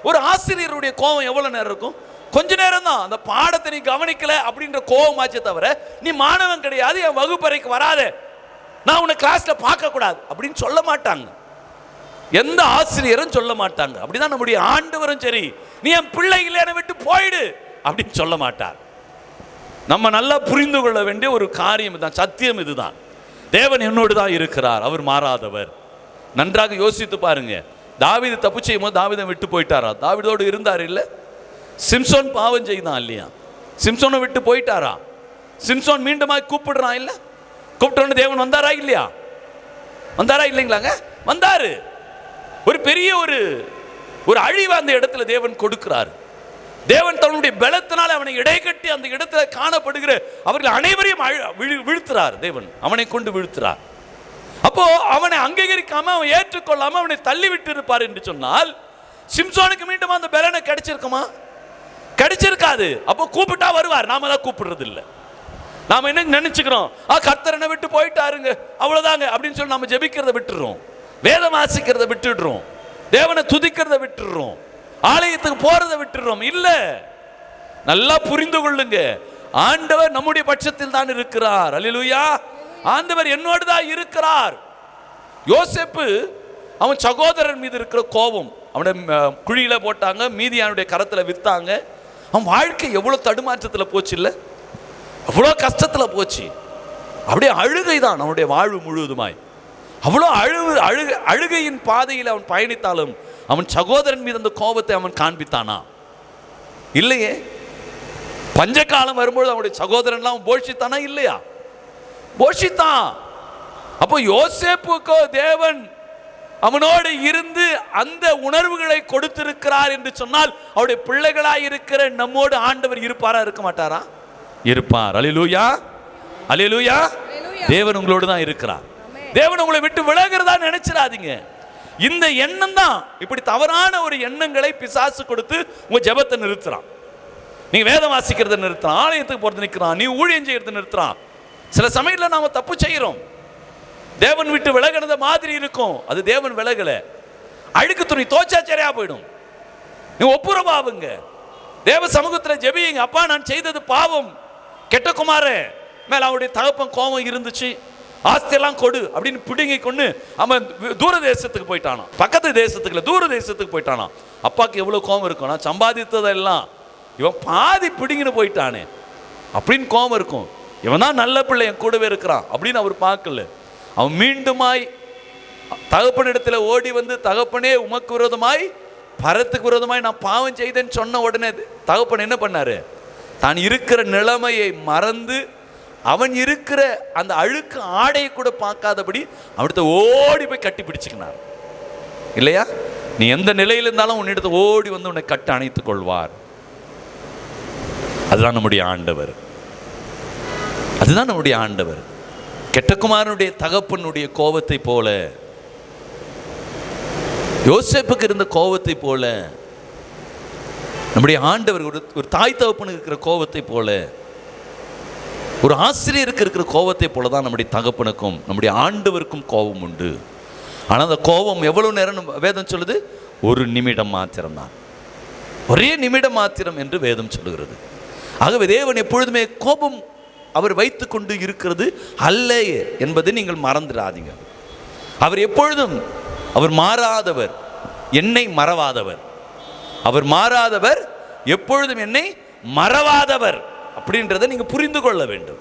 ஒரு ஆசிரியருடைய கோபம் எவ்வளவு நேரம் இருக்கும்? கொஞ்ச நேரம் தான். அந்த பாடத்தை நீ கவனிக்கல அப்படின்ற கோபம் ஆச்சே தவிர நீ மாணவன் கிடையாது, என் வகுப்பறைக்கு வராத, நான் உன்னை கிளாஸ்ல பார்க்க கூடாது அப்படின்னு சொல்ல மாட்டாங்க. எந்த ஆசிரியரும் சொல்ல மாட்டாங்க. அப்படிதான் நம்முடைய ஆண்டவரும் சரி, நீ என் பிள்ளைகளை என்னை விட்டு போயிடு அப்படின்னு சொல்ல மாட்டார். நம்ம நல்லா புரிந்து கொள்ள வேண்டிய ஒரு காரியம் இதுதான், சத்தியம் இதுதான். தேவன் என்னோடு தான் இருக்கிறார், அவர் மாறாதவர். நன்றாக யோசித்து பாருங்க. தாவீது தப்பு செய்யும் போது தாவீதை விட்டு போயிட்டாரா? தாவீதோடு இருந்தார் இல்ல. சிம்சோன் பாவம் செய்தான் இல்லையா? சிம்சோனை விட்டு போயிட்டாரா? சிம்சோன் மீண்டுமா கூப்பிடுறான் இல்ல, கூப்பிட்டோன்னு தேவன் வந்தாரா இல்லையா? வந்தாரா இல்லைங்களாங்க? வந்தாரு. ஒரு பெரிய ஒரு அழிவு அந்த இடத்துல தேவன் கொடுக்கிறார். தேவன் தன்னுடைய பலத்தினால் அவனை இடைக்கட்டி அந்த இடத்துல காணப்படுகிற அவர்கள் அனைவரையும் வீழ்த்துறார். தேவன் அவனை கொண்டு வீழ்த்துறார். அப்போ அவனை அங்கீகரிக்காம, அவன் ஏற்றுக்கொள்ளாம அவனை தள்ளி விட்டு இருப்பார் என்று சொன்னால், சிம்சோனுக்கு மீண்டும் அந்த பலனை கிடைச்சிருக்குமா? கிடைச்சிருக்காது. அப்போ கூப்பிட்டா வருவார், நாம தான் கூப்பிடுறது இல்லை. நாம என்ன நினைச்சுக்கிறோம், கர்த்தர் என்னை விட்டு போயிட்டாருங்க அவ்வளவுதாங்க அப்படின்னு சொல்லி நாம ஜெபிக்கிறத விட்டுறோம், வேதம் வாசிக்கிறத விட்டுடுறோம், தேவனை துதிக்கிறத விட்டுடுறோம், ஆலயத்துக்கு போறதை விட்டுடுறோம். இல்ல, நல்லா புரிந்து கொள்ளுங்க, ஆண்டவர் நம்முடைய பட்சத்தில் தான் இருக்கிறார். அல்லேலூயா. ஆண்டவர் என்னோடு தான் இருக்கிறார். யோசேப்பு அவன் சகோதரன் மீது இருக்கிற கோபம், அவனை குழியில போட்டாங்க, மீதியானுடைய கரத்துல வித்தாங்க. அவன் வாழ்க்கை எவ்வளவு தடுமாற்றத்துல போச்சு இல்ல, அவ்வளோ கஷ்டத்துல போச்சு. அப்படியே அழுகை தான் அவனுடைய வாழ்வு முழுவதுமாய். அவ்வளோ அழுகையின் பாதையில் அவன் பயணித்தாலும் அவன் சகோதரன் மீது அந்த கோபத்தை அவன் காண்பித்தானா? இல்லையே. பஞ்ச காலம் வரும்போது அவனுடைய சகோதரன்லாம் போஷித்தானா? இல்லையா? போஷித்தான். அப்போ யோசேப்புக்கோ தேவன் அவனோடு இருந்து அந்த உணர்வுகளை கொடுத்திருக்கிறார் என்று சொன்னால், அவருடைய பிள்ளைகளாய் இருக்கிற நம்மோடு ஆண்டவர் இருப்பாரா, இருக்க மாட்டாரா? இருப்பார். அல்லேலூயா, அல்லேலூயா. தேவன் உங்களோடு தான் இருக்கிறார். தேவன் உங்களை விட்டு விலகிறதா நினைச்சிடாதீங்க. இந்த எண்ணம் தான், இப்படி தவறான ஒரு எண்ணங்களை பிசாசு கொடுத்து உங்க ஜெபத்தை நிறுத்துறான். நீங்க வேதம் வாசிக்கிறத நிறுத்துறான், ஆலயத்துக்கு போறது நிற்கிறான், நீ ஊழியம் செய்யறது நிறுத்துறான். சில சமயத்தில் நாம தப்பு செய்யறோம், தேவன் விட்டு விலகிறத மாதிரி இருக்கும், அது தேவன் விலகல. அழுக்கு துணி தோச்சா சரியா போயிடும். நீ ஒப்புரவாவுங்க, தேவ சமூகத்தில் ஜெபியுங்க. அப்பா, நான் செய்தது பாவம், கெட்ட குமாரே மேல அவருடைய தகப்பன் கோபம் இருந்துச்சு, ஆஸ்தியெல்லாம் கொடு அப்படின்னு பிடுங்கி கொண்டு அவன் தூர தேசத்துக்கு போயிட்டானா. பக்கத்து தேசத்துக்கு இல்லை, தூர தேசத்துக்கு போயிட்டானா. அப்பாவுக்கு எவ்வளவு கோபம் இருக்கும், நான் சம்பாதித்ததெல்லாம் இவன் பாதி பிடிங்கின்னு போயிட்டானே அப்படின்னு கோபம் இருக்கும். இவன் தான் நல்ல பிள்ளை, என் கூடவே இருக்கிறான் அப்படின்னு அவர் பார்க்கல. அவன் மீண்டுமாய் தகப்பனிடத்தில் ஓடி வந்து, தகப்பனே உமக்கு விரோதமாய் பரத்துக்கு விரோதமாய் நான் பாவம் செய்தேன்னு சொன்ன உடனே தகப்பன் என்ன பண்ணாரு? தான் இருக்கிற நிலைமையை மறந்து அவன் இருக்கிற அந்த அழுக்கு ஆடையை கூட பார்க்காதபடி அவனிடத்தை ஓடி போய் கட்டி பிடிச்சுக்கினார் இல்லையா? நீ எந்த நிலையில் இருந்தாலும் உன்னிடத்தை ஓடி வந்து உன்னை கட்டி அணைத்துக் கொள்வார். அதுதான் நம்முடைய ஆண்டவர், அதுதான் நம்முடைய ஆண்டவர். கெட்டகுமாரனுடைய தகப்பனுடைய கோபத்தை போல, யோசேப்புக்கு இருந்த கோபத்தை போல, நம்முடைய ஆண்டவர் ஒரு தாய் தகப்பனுக்கு இருக்கிற கோபத்தை போல, ஒரு ஆசிரியருக்கு இருக்கிற கோபத்தை போல தான் நம்முடைய தகப்பனுக்கும் நம்முடைய ஆண்டவருக்கும் கோபம் உண்டு. ஆனால் அந்த கோபம் எவ்வளவு நேரம் வேதம் சொல்லுது? ஒரு நிமிடம் மாத்திரம்தான், ஒரே நிமிடம் மாத்திரம் என்று வேதம் சொல்லுகிறது. ஆகவே தேவன் எப்பொழுதுமே கோபம் அவர் வைத்து கொண்டு இருக்கிறது அல்ல என்பதை நீங்கள் மறந்துடாதீங்க. அவர் எப்பொழுதும் அவர் மாறாதவர், என்னை மறவாதவர். அவர் மாறாதவர், எப்பொழுதும் என்னை மறவாதவர் அப்படின்றத நீங்க புரிந்து கொள்ள வேண்டும்.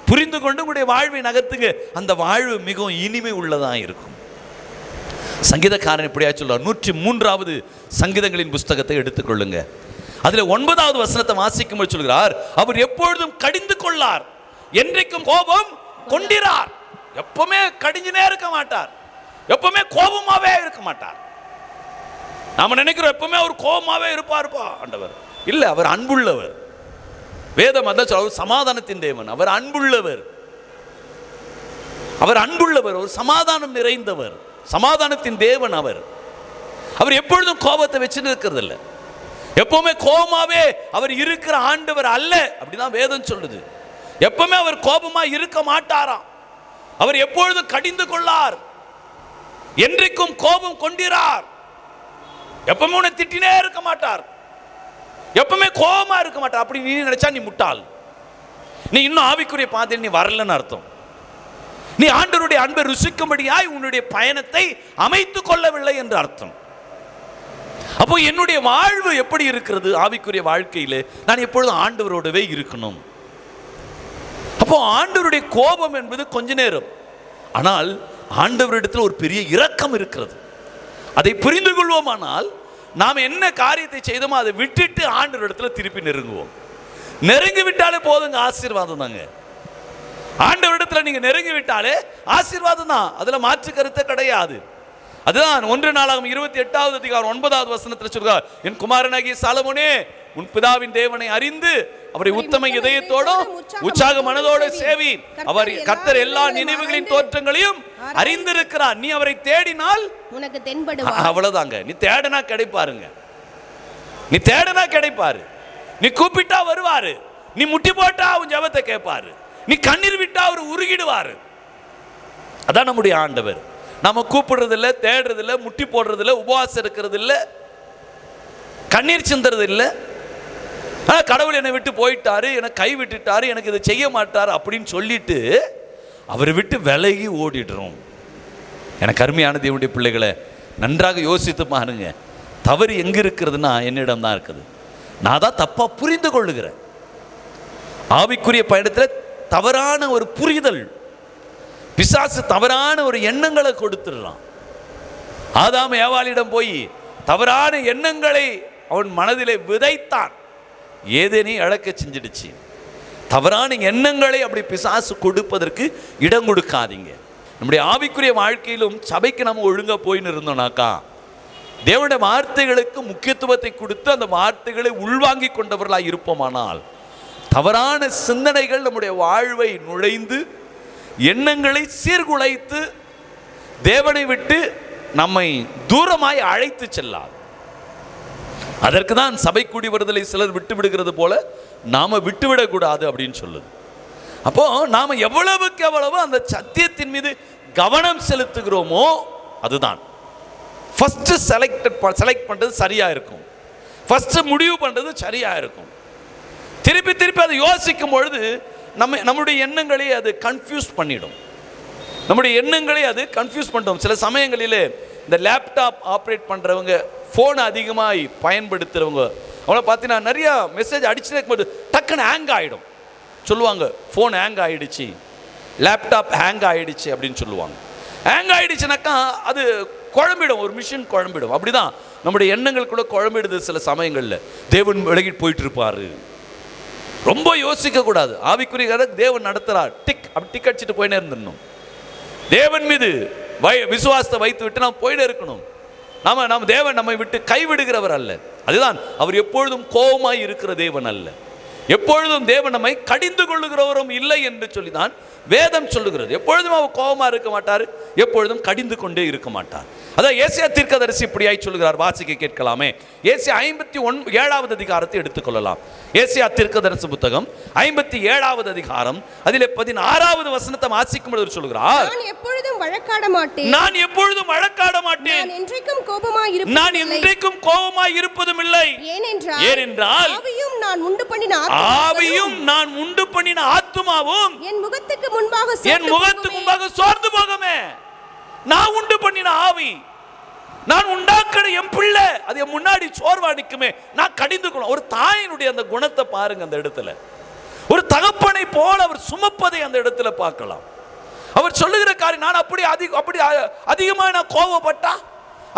புரிந்து கொண்டு உங்களுடைய வாழ்வை நகர்த்துங்க. அந்த வாழ்வு மிகவும் இனிமை உள்ளதா இருக்கும். சங்கீதக்காரன் இப்படியா சொல்றார், 103வது சங்கீதங்களின் புஸ்தகத்தை எடுத்துக்கொள்ளுங்க. அதுல 9வது வசனத்தை வாசிக்கும்போது சொல்கிறார், அவர் எப்பொழுதும் கடிந்து கொள்ளார், என்றைக்கும் கோபம் கொண்டிரார். எப்பவுமே கடிஞ்சுனே இருக்க மாட்டார், எப்பவுமே கோபமாவே இருக்க மாட்டார். நாம நினைக்கிறோம் எப்பவுமே அவர் கோபமாவே இருப்பார்ப்பா ஆண்டவர். இல்ல, அவர் அன்புள்ளவர். வேதம் அதான் சொல்ல, அவர் சமாதானத்தின் தேவன், அவர் அன்புள்ளவர், அவர் அன்புள்ளவர், அவர் சமாதானம் நிறைந்தவர், சமாதானத்தின் தேவன். அவர் எப்பொழுதும் கோபத்தை வச்சுட்டு இருக்கிறது இல்லை, எப்பவுமே கோபமாவே அவர் இருக்கிற ஆண்டவர் அல்ல அப்படிதான் வேதம் சொல்லுது. எப்பவுமே அவர் கோபமா இருக்க மாட்டாராம். அவர் எப்பொழுதும் கடிந்து கொள்ளார். என்றைக்கும் கோபம் கொண்டிரார். எப்பவுமே உன்னை திட்டினே இருக்க மாட்டார், எப்பவுமே கோபமா இருக்க மாட்டார். அப்படி நீ நினைச்சா நீ முட்டாள். நீ இன்னும் ஆவிக்குரிய பாதையில் நீ வரலன்னு அர்த்தம். நீ ஆண்டவருடைய அன்பை ருசிக்கும்படியாய் உன்னுடைய பயணத்தை அமைத்துக் கொள்ளவில்லை என்று அர்த்தம். அப்போ என்னுடைய வாழ்வு எப்படி இருக்கிறது? ஆவிக்குரிய வாழ்க்கையிலே நான் எப்பொழுதும் ஆண்டவரோடவே இருக்கணும். அப்போ ஆண்டவருடைய கோபம் என்பது கொஞ்ச நேரம், ஆனால் ஆண்டவரிடத்தில் ஒரு பெரிய இரக்கம் இருக்கிறது. அதை புரிந்து கொள்வோமானால் நாம் என்ன காரியத்தை செய்தோமோ அதை விட்டுட்டு ஆண்டவரிடத்தில் திருப்பி நெருங்குவோம். நெருங்கி விட்டாலே போதுங்க, ஆசீர்வாதம் தாங்க. ஆண்டவரிடத்தில் நீங்க நெருங்கி விட்டாலே ஆசீர்வாதம் தான், அதுல மாற்று கருத்து கிடையாது. அதுதான் 1 நாளாகமம் 28வது அதிகாரம் 9வது வசனத்தில் சொல்கிறார், என் குமாரனாகிய சாலமோனே, உன் பிதாவின் தேவனை அறிந்து அவரை உத்தம இதயத்தோடும் உற்சாக மனதோடு சேவி. அவர் கர்த்தர் எல்லா நினைவுகளின் தோற்றங்களையும் அறிந்திருக்கிறார். நீ அவரை தேடினால் உனக்கு தென்படுவார். அவ்வளவுதாங்க. நீ தேடனா கிடைப்பாருங்க. நீ தேடனா கிடைப்பாரு. நீ கூப்பிட்டா வருவாரு. நீ முட்டி போட்டா அவன் ஜெபத்தை கேட்பாரு. நீ கண்ணீர் விட்டா அவர் உருகிடுவாரு. அதான் நம்முடைய ஆண்டவர். நாம கூப்பிடுறது இல்லை, தேடுறது இல்லை, முட்டி போடுறது இல்லை, உபவாசம் இருக்கிறது இல்லை, கண்ணீர் சிந்துறது இல்லை. ஆனால் கடவுள் என்னை விட்டு போயிட்டாரு, என்னை கை விட்டுட்டாரு, எனக்கு இதை செய்ய மாட்டார் அப்படின்னு சொல்லிட்டு அவரை விட்டு விலகி ஓடிடுறோம். எனக்கு அருமையான தேவனுடைய பிள்ளைகளை, நன்றாக யோசித்து பாருங்க. தவறு எங்க இருக்கிறதுனா என்னிடம் தான் இருக்குது. நான் தான் தப்பா புரிந்து கொள்ளுகிறேன். ஆவிக்குரிய பயணத்தில் தவறான ஒரு புரிதல், பிசாசு தவறான ஒரு எண்ணங்களை கொடுத்துடுறான். ஆதாம் ஏவாளிடம் போய் தவறான எண்ணங்களை அவன் மனதிலே விதைத்தான். ஏதேனே இழக்க செஞ்சிடுச்சு. தவறான எண்ணங்களை அப்படி பிசாசு கொடுப்பதற்கு இடம் கொடுக்காதீங்க. நம்முடைய ஆவிக்குரிய வாழ்க்கையிலும் சபைக்கு நம்ம ஒழுங்கா போயின்னு இருந்தோம்னாக்கா, தேவனுடைய வார்த்தைகளுக்கு முக்கியத்துவத்தை கொடுத்து அந்த வார்த்தைகளை உள்வாங்கி கொண்டவர்களாக இருப்போமானால், தவறான சிந்தனைகள் நம்முடைய வாழ்வை நுழைந்து எண்ணங்களை சீர்குலைத்து தேவனை விட்டு நம்மை தூரமாய் அழைத்து செல்லாது. அதற்கு தான் சபை கூடி வருதலை சிலர் விட்டு விடுகிறது போல நாம விட்டுவிடக்கூடாது அப்படின்னு சொல்லுது. அப்போ நாம எவ்வளவுக்கு எவ்வளவு அந்த சத்தியத்தின் மீது கவனம் செலுத்துகிறோமோ அதுதான் ஃபர்ஸ்ட் செலக்ட் பண்றது சரியா இருக்கும். ஃபர்ஸ்ட் முடிவு பண்றது சரியா இருக்கும். திருப்பி திருப்பி அதை யோசிக்கும் பொழுது நம்முடைய எண்ணங்களை அது கன்ஃபியூஸ் பண்ணிடும். நம்முடைய எண்ணங்களை அது கன்ஃபியூஸ் பண்ணிடும். சில சமயங்களிலே இந்த லேப்டாப் ஆப்ரேட் பண்ணுறவங்க, ஃபோனை அதிகமாக பயன்படுத்துகிறவங்க, அவங்கள பார்த்தீங்கன்னா நிறைய மெசேஜ் அடிச்சுட்டே இருக்கும்போது டக்குன்னு ஹேங் ஆகிடும். சொல்லுவாங்க, ஃபோன் ஹேங் ஆகிடுச்சு, லேப்டாப் ஹேங் ஆகிடுச்சு அப்படின்னு சொல்லுவாங்க. ஹேங் ஆகிடுச்சுனாக்கா அது குழம்பிடும், ஒரு மிஷின் குழம்பிடும். அப்படி தான் நம்முடைய எண்ணங்கள் கூட குழம்பிடுது சில சமயங்களில். தேவன் விலகிட்டு போயிட்டு இருப்பார். ரொம்ப யோசிக்கக்கூடாது. ஆவிக்குரிய கதை தேவன் நடத்துகிறார், அப்படி டிக் அடிச்சுட்டு போயினே இருந்துடணும். தேவன் மீது விசுவாசத்தை வைத்து விட்டு நாம் போயிட்டே இருக்கணும். நம்ம தேவன் நம்மை விட்டு கைவிடுகிறவர் அல்ல. அதுதான், அவர் எப்பொழுதும் கோபமாய் இருக்கிற தேவன் அல்ல. எப்பொழுதும் தேவன் நம்மை கடிந்து கொள்ளுகிறவரும் இல்லை என்று சொல்லிதான் வேதம் சொல்லுகிறது. எப்பொழுதும் அவர் கோபமா இருக்க மாட்டார், எப்பொழுதும் கடிந்து கொண்டே இருக்க மாட்டார். அதான் ஏசாயா தீர்க்கதரிசி இப்படியாய் சொல்லுகிறார். வாசிக்க கேட்கலாமே. ஏசாயா 57வது அதிகாரத்தை எடுத்துக்கொள்ளலாம். ஏசாயா தீர்க்கதரிசி புத்தகம் 57வது அதிகாரம் அதிலே 16வது வசனத்தை வாசிக்கும் பொழுது சொல்லுகிறார், நான் எப்பொழுதும் வழக்காட மாட்டேன், நான் எப்பொழுதும் வழக்காட மாட்டேன், நான் என்றைக்கும் கோபமாய் இருப்பதும் நான் என்றைக்கும் கோபமாய் இருப்பதும் இல்லை. ஏனென்றால் ஆவியும் நான் உண்டு பண்ணின ஆத்துமாவும் என் முகத்துக்கு முன்பாக சோர்ந்து போகுமே. நான் உண்டு பண்ணின ஆவி, நான் உண்டாக்கிற என் பிள்ளை, அது என் முன்னாடி சோர்வா நிக்குமே, நான் கடிந்து கொள்ளும். ஒரு தாயினுடைய அந்த குணத்தை பாருங்க. அந்த இடத்துல ஒரு தகப்பனை போல அவர் சுமப்பதை அந்த இடத்துல பார்க்கலாம். அவர் சொல்லுகிற காரியம், நான் அப்படி அதிகமா நான் கோபப்பட்டா,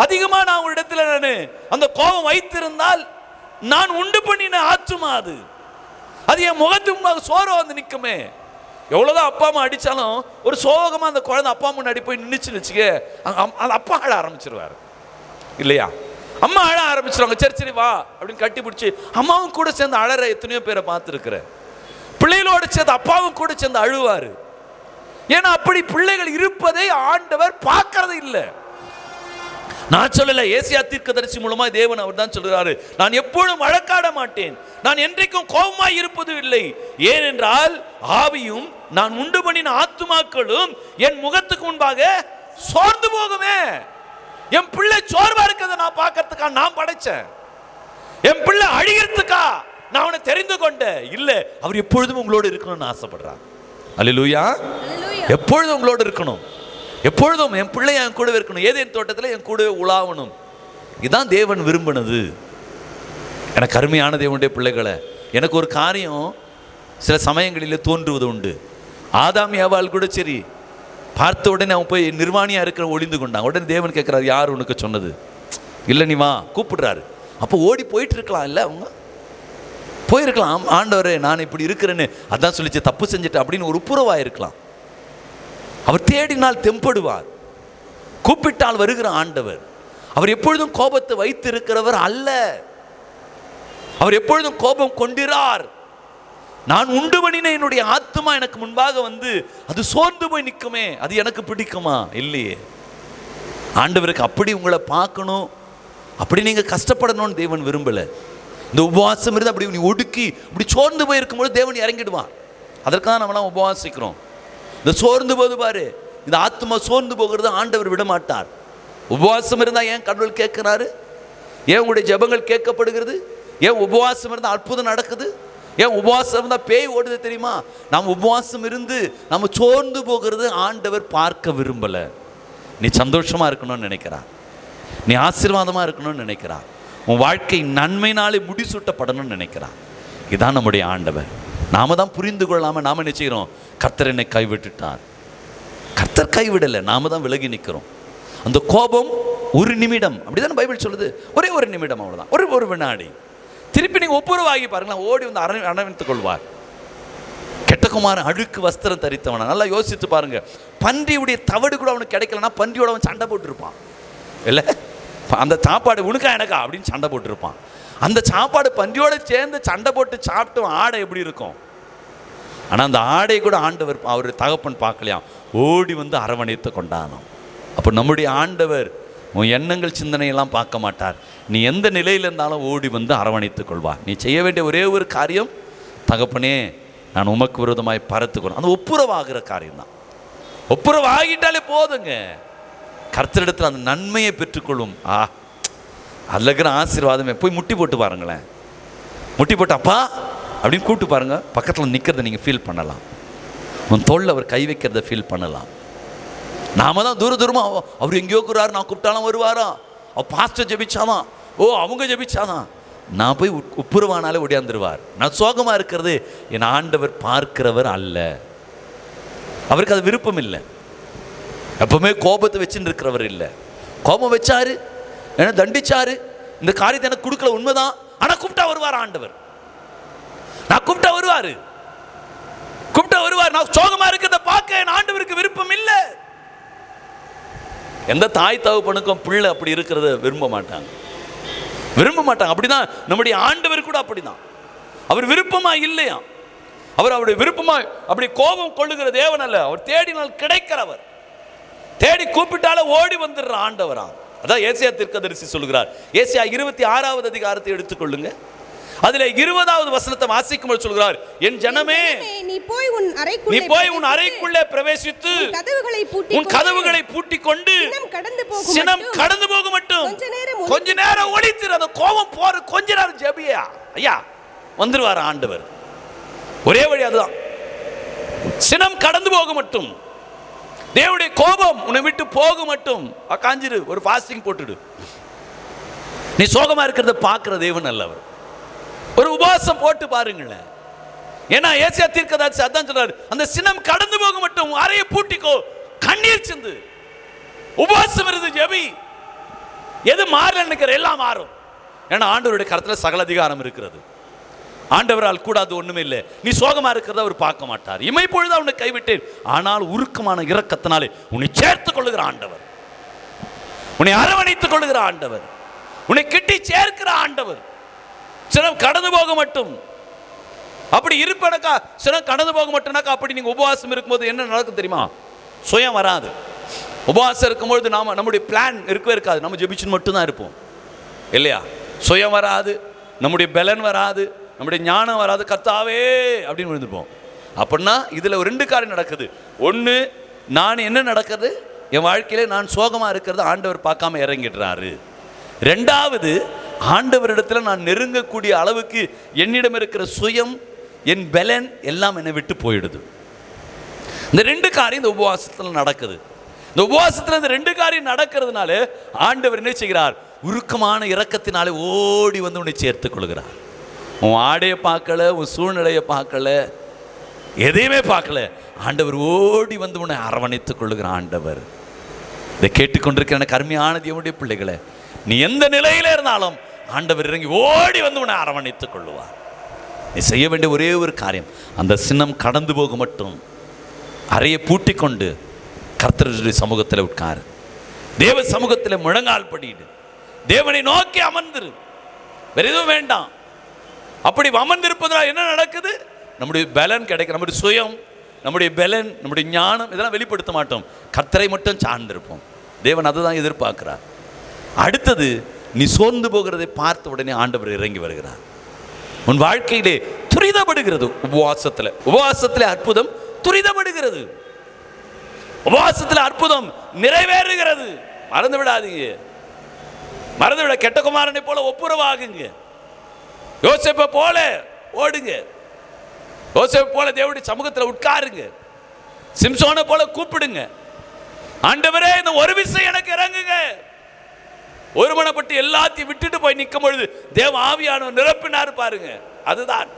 அதிகமா நான் ஒரு இடத்துல நான் அந்த கோபம் வைத்திருந்தால், நான் உண்டு பண்ணின ஆத்துமா அது என் முகத்துக்கு சோர்வா வந்து நிக்குமே. எவ்வளோதான் அப்பா அம்மா அடித்தாலும் ஒரு சோகமாக அந்த குழந்தை அப்பா முன்னாடி போய் நின்றுச்சுன்னு வச்சுக்க, அந்த அப்பா அழ ஆரம்பிச்சிருவார் இல்லையா? அம்மா அழ ஆரம்பிச்சிருவாங்க. சரி சரி வா அப்படின்னு கட்டி பிடிச்சி அம்மாவும் கூட சேர்ந்து அழற எத்தனையோ பேரை பார்த்துருக்குறேன். பிள்ளைகளோடு சேர்ந்து அப்பாவும் கூட சேர்ந்து அழுவார். ஏன்னா அப்படி பிள்ளைகள் இருப்பதை ஆண்டவர் பார்க்கறது இல்லை. நான் சொல்லல, ஏசாயா தீர்க்கதரிசி மூலமா தேவன் அவர் தான் சொல்றாரு, நான் எப்பொழுதும் வழக்காட மாட்டேன், நான் என்றைக்கும் கோபமாய் இருப்பது இல்லை. ஏனென்றால் ஆவியும் நான் உண்டு பண்ணின ஆத்துமாக்களும் என் முகத்துக்கு முன்பாக சோர்ந்து போகுமே. என் பிள்ளை சோர்வா இருக்கிறத நான் பார்க்கறதுக்கா நான் படைச்சேன்? என் பிள்ளை அழிகிறதுக்கா நான் அவனை தெரிந்து கொண்டேன்? இல்ல, அவர் எப்பொழுதும் உங்களோடு இருக்கணும்னு ஆசைப்படுறார். அல்லேலூயா. எப்பொழுதும் உங்களோடு இருக்கணும், எப்பொழுதும் என் பிள்ளை என் கூடவே இருக்கணும், ஏதேன் தோட்டத்தில் என் கூடவே உலாவணும். இதுதான் தேவன் விரும்பினது. எனக்கு அருமையான தேவனுடைய பிள்ளைகளை, எனக்கு ஒரு காரியம் சில சமயங்களில் தோன்றுவது உண்டு. ஆதாம் ஏவாள் கூட சரி, பார்த்த உடனே அவன் போய் நிர்வாணியாக இருக்கிற ஒளிந்து கொண்டான். உடனே தேவன் கேட்குறாரு, யார் உனக்கு சொன்னது? இல்லை, நீ வா, கூப்பிடுறாரு. அப்போ ஓடி போயிட்டு இருக்கலாம், இல்லை அவங்க போயிருக்கலாம். ஆண்டவரே, நான் இப்படி இருக்கிறேன்னு அதான் சொல்லிச்சு, தப்பு செஞ்சுட்டு அப்படின்னு ஒரு உப்புரவாக இருக்கலாம். அவர் தேடினால் தெம்படுவார், கூப்பிட்டால் வருகிற ஆண்டவர். அவர் எப்பொழுதும் கோபத்தை வைத்து இருக்கிறவர் அல்ல. அவர் எப்பொழுதும் கோபம் கொண்டிரார். நான் உண்டு பண்ணின என்னுடைய ஆத்மா எனக்கு முன்பாக வந்து அது சோர்ந்து போய் நிற்குமே, அது எனக்கு பிடிக்குமா? இல்லையே. ஆண்டவருக்கு அப்படி உங்களை பார்க்கணும், அப்படி நீங்கள் கஷ்டப்படணும்னு தேவன் விரும்பலை. இந்த உபவாசம் இருந்து அப்படி நீ ஒடுக்கி இப்படி சோர்ந்து போய் இருக்கும்போது தேவன் இறங்கிடுவான். அதற்காக நம்மளாம் உபவாசிக்கிறோம். இந்த சோர்ந்து போது பாரு, இந்த ஆத்மா சோர்ந்து போகிறது ஆண்டவர் விட மாட்டார். உபவாசம் இருந்தால் ஏன் கடவுள் கேட்கிறாரு? ஏன் உங்களுடைய ஜெபங்கள் கேட்கப்படுகிறது? ஏன் உபவாசம் இருந்தால் அற்புதம் நடக்குது? ஏன் உபவாசம் இருந்தால் பேய் ஓடுது தெரியுமா? நாம் உபவாசம் இருந்து நம்ம சோர்ந்து போகிறது ஆண்டவர் பார்க்க விரும்பலை. நீ சந்தோஷமாக இருக்கணும்னு நினைக்கிறார், நீ ஆசீர்வாதமாக இருக்கணும்னு நினைக்கிறார், உன் வாழ்க்கை நன்மைனாலே முடிசூட்டப்படணும்னு நினைக்கிறார். இதுதான் நம்முடைய ஆண்டவர். நாம தான் புரிந்து கொள்ளாமல் நாம் என்ன செய்கிறோம்? கர்த்தர் என்னை கைவிட்டுட்டார். கர்த்தர் கைவிடலை, நாம தான் விலகி நிற்கிறோம். அந்த கோபம் ஒரு நிமிடம், அப்படிதான் பைபிள் சொல்லுது. ஒரே ஒரு நிமிடம், அவ்வளோதான், ஒரு வினாடி. திருப்பி நீங்கள் ஒப்புரவாகி பாருங்களா, ஓடி வந்து அரவணைத்துக் கொள்வார். கெட்டகுமாரன் அழுக்கு வஸ்திரம் தரித்தவனா, நல்லா யோசித்து பாருங்க. பன்றியுடைய தவடு கூட அவனுக்கு கிடைக்கலன்னா பன்றியோட அவன் சண்டை போட்டுருப்பான். இல்லை, அந்த சாப்பாடு உனக்கா எனக்கா அப்படின்னு சண்டை போட்டிருப்பான். அந்த சாப்பாடு பன்றியோட சேர்ந்து சண்டை போட்டு சாப்பிட்டு ஆடை எப்படி இருக்கும்? ஆனால் அந்த ஆடை கூட ஆண்டவர் அவர் தகப்பன் பார்க்கலையாம், ஓடி வந்து அரவணைத்து கொண்டானோம். அப்போ நம்முடைய ஆண்டவர் உன் எண்ணங்கள் சிந்தனையெல்லாம் பார்க்க மாட்டார். நீ எந்த நிலையில் இருந்தாலும் ஓடி வந்து அரவணைத்துக் கொள்வார். நீ செய்ய வேண்டிய ஒரே ஒரு காரியம், தகப்பனே நான் உமக்கு விரோதமாய் பறத்துக்கணும். அந்த ஒப்புரவாகிற காரியம் தான். ஒப்புரவாகிட்டாலே போதுங்க, கர்த்தரிடத்தில் அந்த நன்மையை பெற்றுக்கொள்ளும். அதில் இருக்கிற ஆசீர்வாதமே. போய் முட்டி போட்டு பாருங்களேன், முட்டி போட்டு அப்பா அப்படின்னு கூப்பிட்டு பாருங்க, பக்கத்தில் நிற்கிறத நீங்கள் ஃபீல் பண்ணலாம். உன் தோளில் அவர் கை வைக்கிறத ஃபீல் பண்ணலாம். நாம தான் தூரமாக அவர் எங்கேயோ இருக்கிறாரு, நான் கூப்பிட்டாலும் வருவாரா, பாஸ்டர் ஜெபிச்சாதான், அவங்க ஜெபிச்சாதான், நான் போய் உப்புரவானாலே ஒடியாந்துருவார். நான் சோகமாக இருக்கிறது என் ஆண்டவர் பார்க்கிறவர் அல்ல. அவருக்கு அது விருப்பம் இல்லை. எப்பவுமே கோபத்தை வச்சுன்னு இருக்கிறவர் இல்லை. கோபம் வச்சாரு, என்ன தண்டிச்சாரு, இந்த காரியத்தை எனக்கு கொடுக்கல உண்மைதான், ஆனால் கூப்பிட்டா வருவார் ஆண்டவர். நான் கூப்பிட்டா வருவார், கூப்பிட்டா வருவார். நான் சோகமாக இருக்கிறத பார்க்க என் ஆண்டவருக்கு விருப்பம் இல்லை. எந்த தாய் தகப்பனுக்கும் பிள்ளை அப்படி இருக்கிறத விரும்ப மாட்டாங்க, விரும்ப மாட்டாங்க. அப்படிதான் நம்முடைய ஆண்டவர் கூட அப்படிதான். அவர் விருப்பமா இல்லையா? அவர் அவருடைய விருப்பமா அப்படி கோபம் கொள்ளுகிற தேவன் அல்ல. அவர் தேடினால் கிடைக்கிறவர், தேடி கூப்பிட்டால ஓடி வந்துடுற ஆண்டவரா. அதான் ஏசாயா தீர்க்கதரிசி சொல்கிறார். ஏசாயா 26வது அதிகாரத்தை எடுத்துக்கொள்ளுங்க. அதிலே 20வது வசனத்தை வாசிக்கும்போது சொல்கிறார், என் ஜனமே நீ போய் உன் அறைக்குள்ளே பிரவேசித்து உன் கதவுகளை பூட்டிக் கொண்டு சினம் கடந்து போக மட்டும் கொஞ்ச நேரம் ஒளித்திரு. அந்த கோபம் போற கொஞ்ச நேரம் ஜெபியா, ஐயா வந்துருவார் ஆண்டவர். ஒரே வழி அதுதான், சினம் கடந்து போக மட்டும், தேவனுடைய கோபம் உன்னை விட்டு போக மட்டும் காஞ்சிரு. ஒரு ஃபாஸ்டிங் போட்டுடு. நீ சோகமா இருக்கிறத பார்க்கிற தேவன் அல்லவர். ஒரு உபவாசம் போட்டு பாருங்களேன். ஏன்னா ஏசாயா தீர்க்கதரிசி அதான் சொல்றாரு, அந்த சினம் கடந்து போக மட்டும் அறையை பூட்டிக்கோ, கண்ணீர் சிந்து, உபவாசம் இருந்து ஜெபி. எது மாறல நினைக்கிற எல்லாம் மாறும். ஏன்னா ஆண்டவருடைய கரத்துல சகல அதிகாரம் இருக்கிறது. ஆண்டவரால் கூடாது ஒண்ணுமே இல்லை. நீ சோகமா இருக்கிறத அவர் பார்க்க மாட்டார். இமை பொழுது அவனை கைவிட்டேன், ஆனால் உருக்கமான இரக்கத்தினாலே உன்னை சேர்த்துக் கொள்ளுகிற ஆண்டவர், உன்னை அரவணைத்துக் கொள்ளுகிற ஆண்டவர், உன்னை கிட்டி சேர்க்கிற ஆண்டவர். சினம் கடந்து போக மட்டும் அப்படி இருப்பனக்கா, சினம் கடந்து போக மட்டும்னாக்கா, அப்படி நீங்க உபவாசம் இருக்கும்போது என்ன நடக்கும் தெரியுமா? சுயம் வராது. உபவாசம் இருக்கும்போது நம்முடைய பிளான் இருக்கவே இருக்காது. நம்ம ஜெபிச்சுன்னு மட்டும்தான் இருப்போம், இல்லையா? சுயம் வராது, நம்முடைய பலன் வராது, நம்முடைய ஞானம் வராது. கர்த்தாவே அப்படின்னு விழுந்துருப்போம். அப்படின்னா இதுல ஒரு 2 காரியம் நடக்குது. ஒன்று, நான் என்ன நடக்கிறது, என் வாழ்க்கையிலே நான் சோகமாக இருக்கிறது ஆண்டவர் பார்க்காம இறங்கிடுறாரு. ரெண்டாவது, ஆண்டவரிடத்தில் நான் நெருங்கக்கூடிய அளவுக்கு என்னிடம் இருக்கிற சுயம், என் பலன் எல்லாம் என்னை விட்டு போயிடுது. இந்த 2 காரியம் இந்த உபவாசத்தில் நடக்குது. இந்த உபவாசத்தில் இந்த 2 காரியம் நடக்கிறதுனால ஆண்டவர் என்ன செய்கிறார்? உருக்கமான இரக்கத்தினாலே ஓடி வந்து உன்னை சேர்த்துக் கொள்கிறார். உன் ஆடையை பார்க்கல, உன் சூழ்நிலையை பார்க்கல, எதையுமே பார்க்கல. ஆண்டவர் ஓடி வந்து உன்னை அரவணைத்துக் கொள்ளுகிற ஆண்டவர். இதை கேட்டுக்கொண்டிருக்கிற எனக்கு அருமையான தேவனுடைய பிள்ளைகளை, நீ எந்த நிலையில இருந்தாலும் ஆண்டவர் இறங்கி ஓடி வந்து உன்னை அரவணைத்துக் கொள்ளுவார். நீ செய்ய வேண்டிய ஒரே ஒரு காரியம், அந்த சின்னம் கடந்து போக மட்டும் அறையை பூட்டி கொண்டு கர்த்தருடைய சமூகத்தில் உட்காரு. தேவ சமூகத்தில் முழங்கால் படியிடு. தேவனை நோக்கி அமர்ந்திரு. வேற எதுவும் வேண்டாம். அப்படி அமர்ந்திருப்பதால் என்ன நடக்குது? நம்முடைய பலன் கிடைக்கும். நம்முடைய சுயம், நம்முடைய பலன், நம்முடைய ஞானம் இதெல்லாம் வெளிப்படுத்த மாட்டோம். கர்த்தரை மட்டும் சார்ந்திருப்போம். தேவன் அதுதான் எதிர்பார்க்கிறார். அடுத்தது, நீ சோர்ந்து போகிறதை பார்த்த உடனே ஆண்டவர் இறங்கி வருகிறார். உன் வாழ்க்கையிலே துரிதப்படுகிறது. உபவாசத்தில் அற்புதம் துரிதப்படுகிறது. உபவாசத்தில் அற்புதம் நிறைவேறுகிறது. மறந்து விடாதீங்க. மறந்து விட கெட்ட குமாரனை போல ஒப்புரவாகுங்க. யோசேப்பை போல ஓடுங்க. யோசேப்பை போல தேவனுடைய சமூகத்தில் உட்காருங்க. சிம்சோனை போல கூப்பிடுங்க. ஆண்டவரே, இந்த ஒரு விஷயம் எனக்கு இறங்குங்க. ஒருமனப்பட்டு எல்லாத்தையும் விட்டுட்டு போய் நிற்கும் பொழுது தேவ ஆவியானவர் நிரப்பினார் பாருங்க. அதுதான்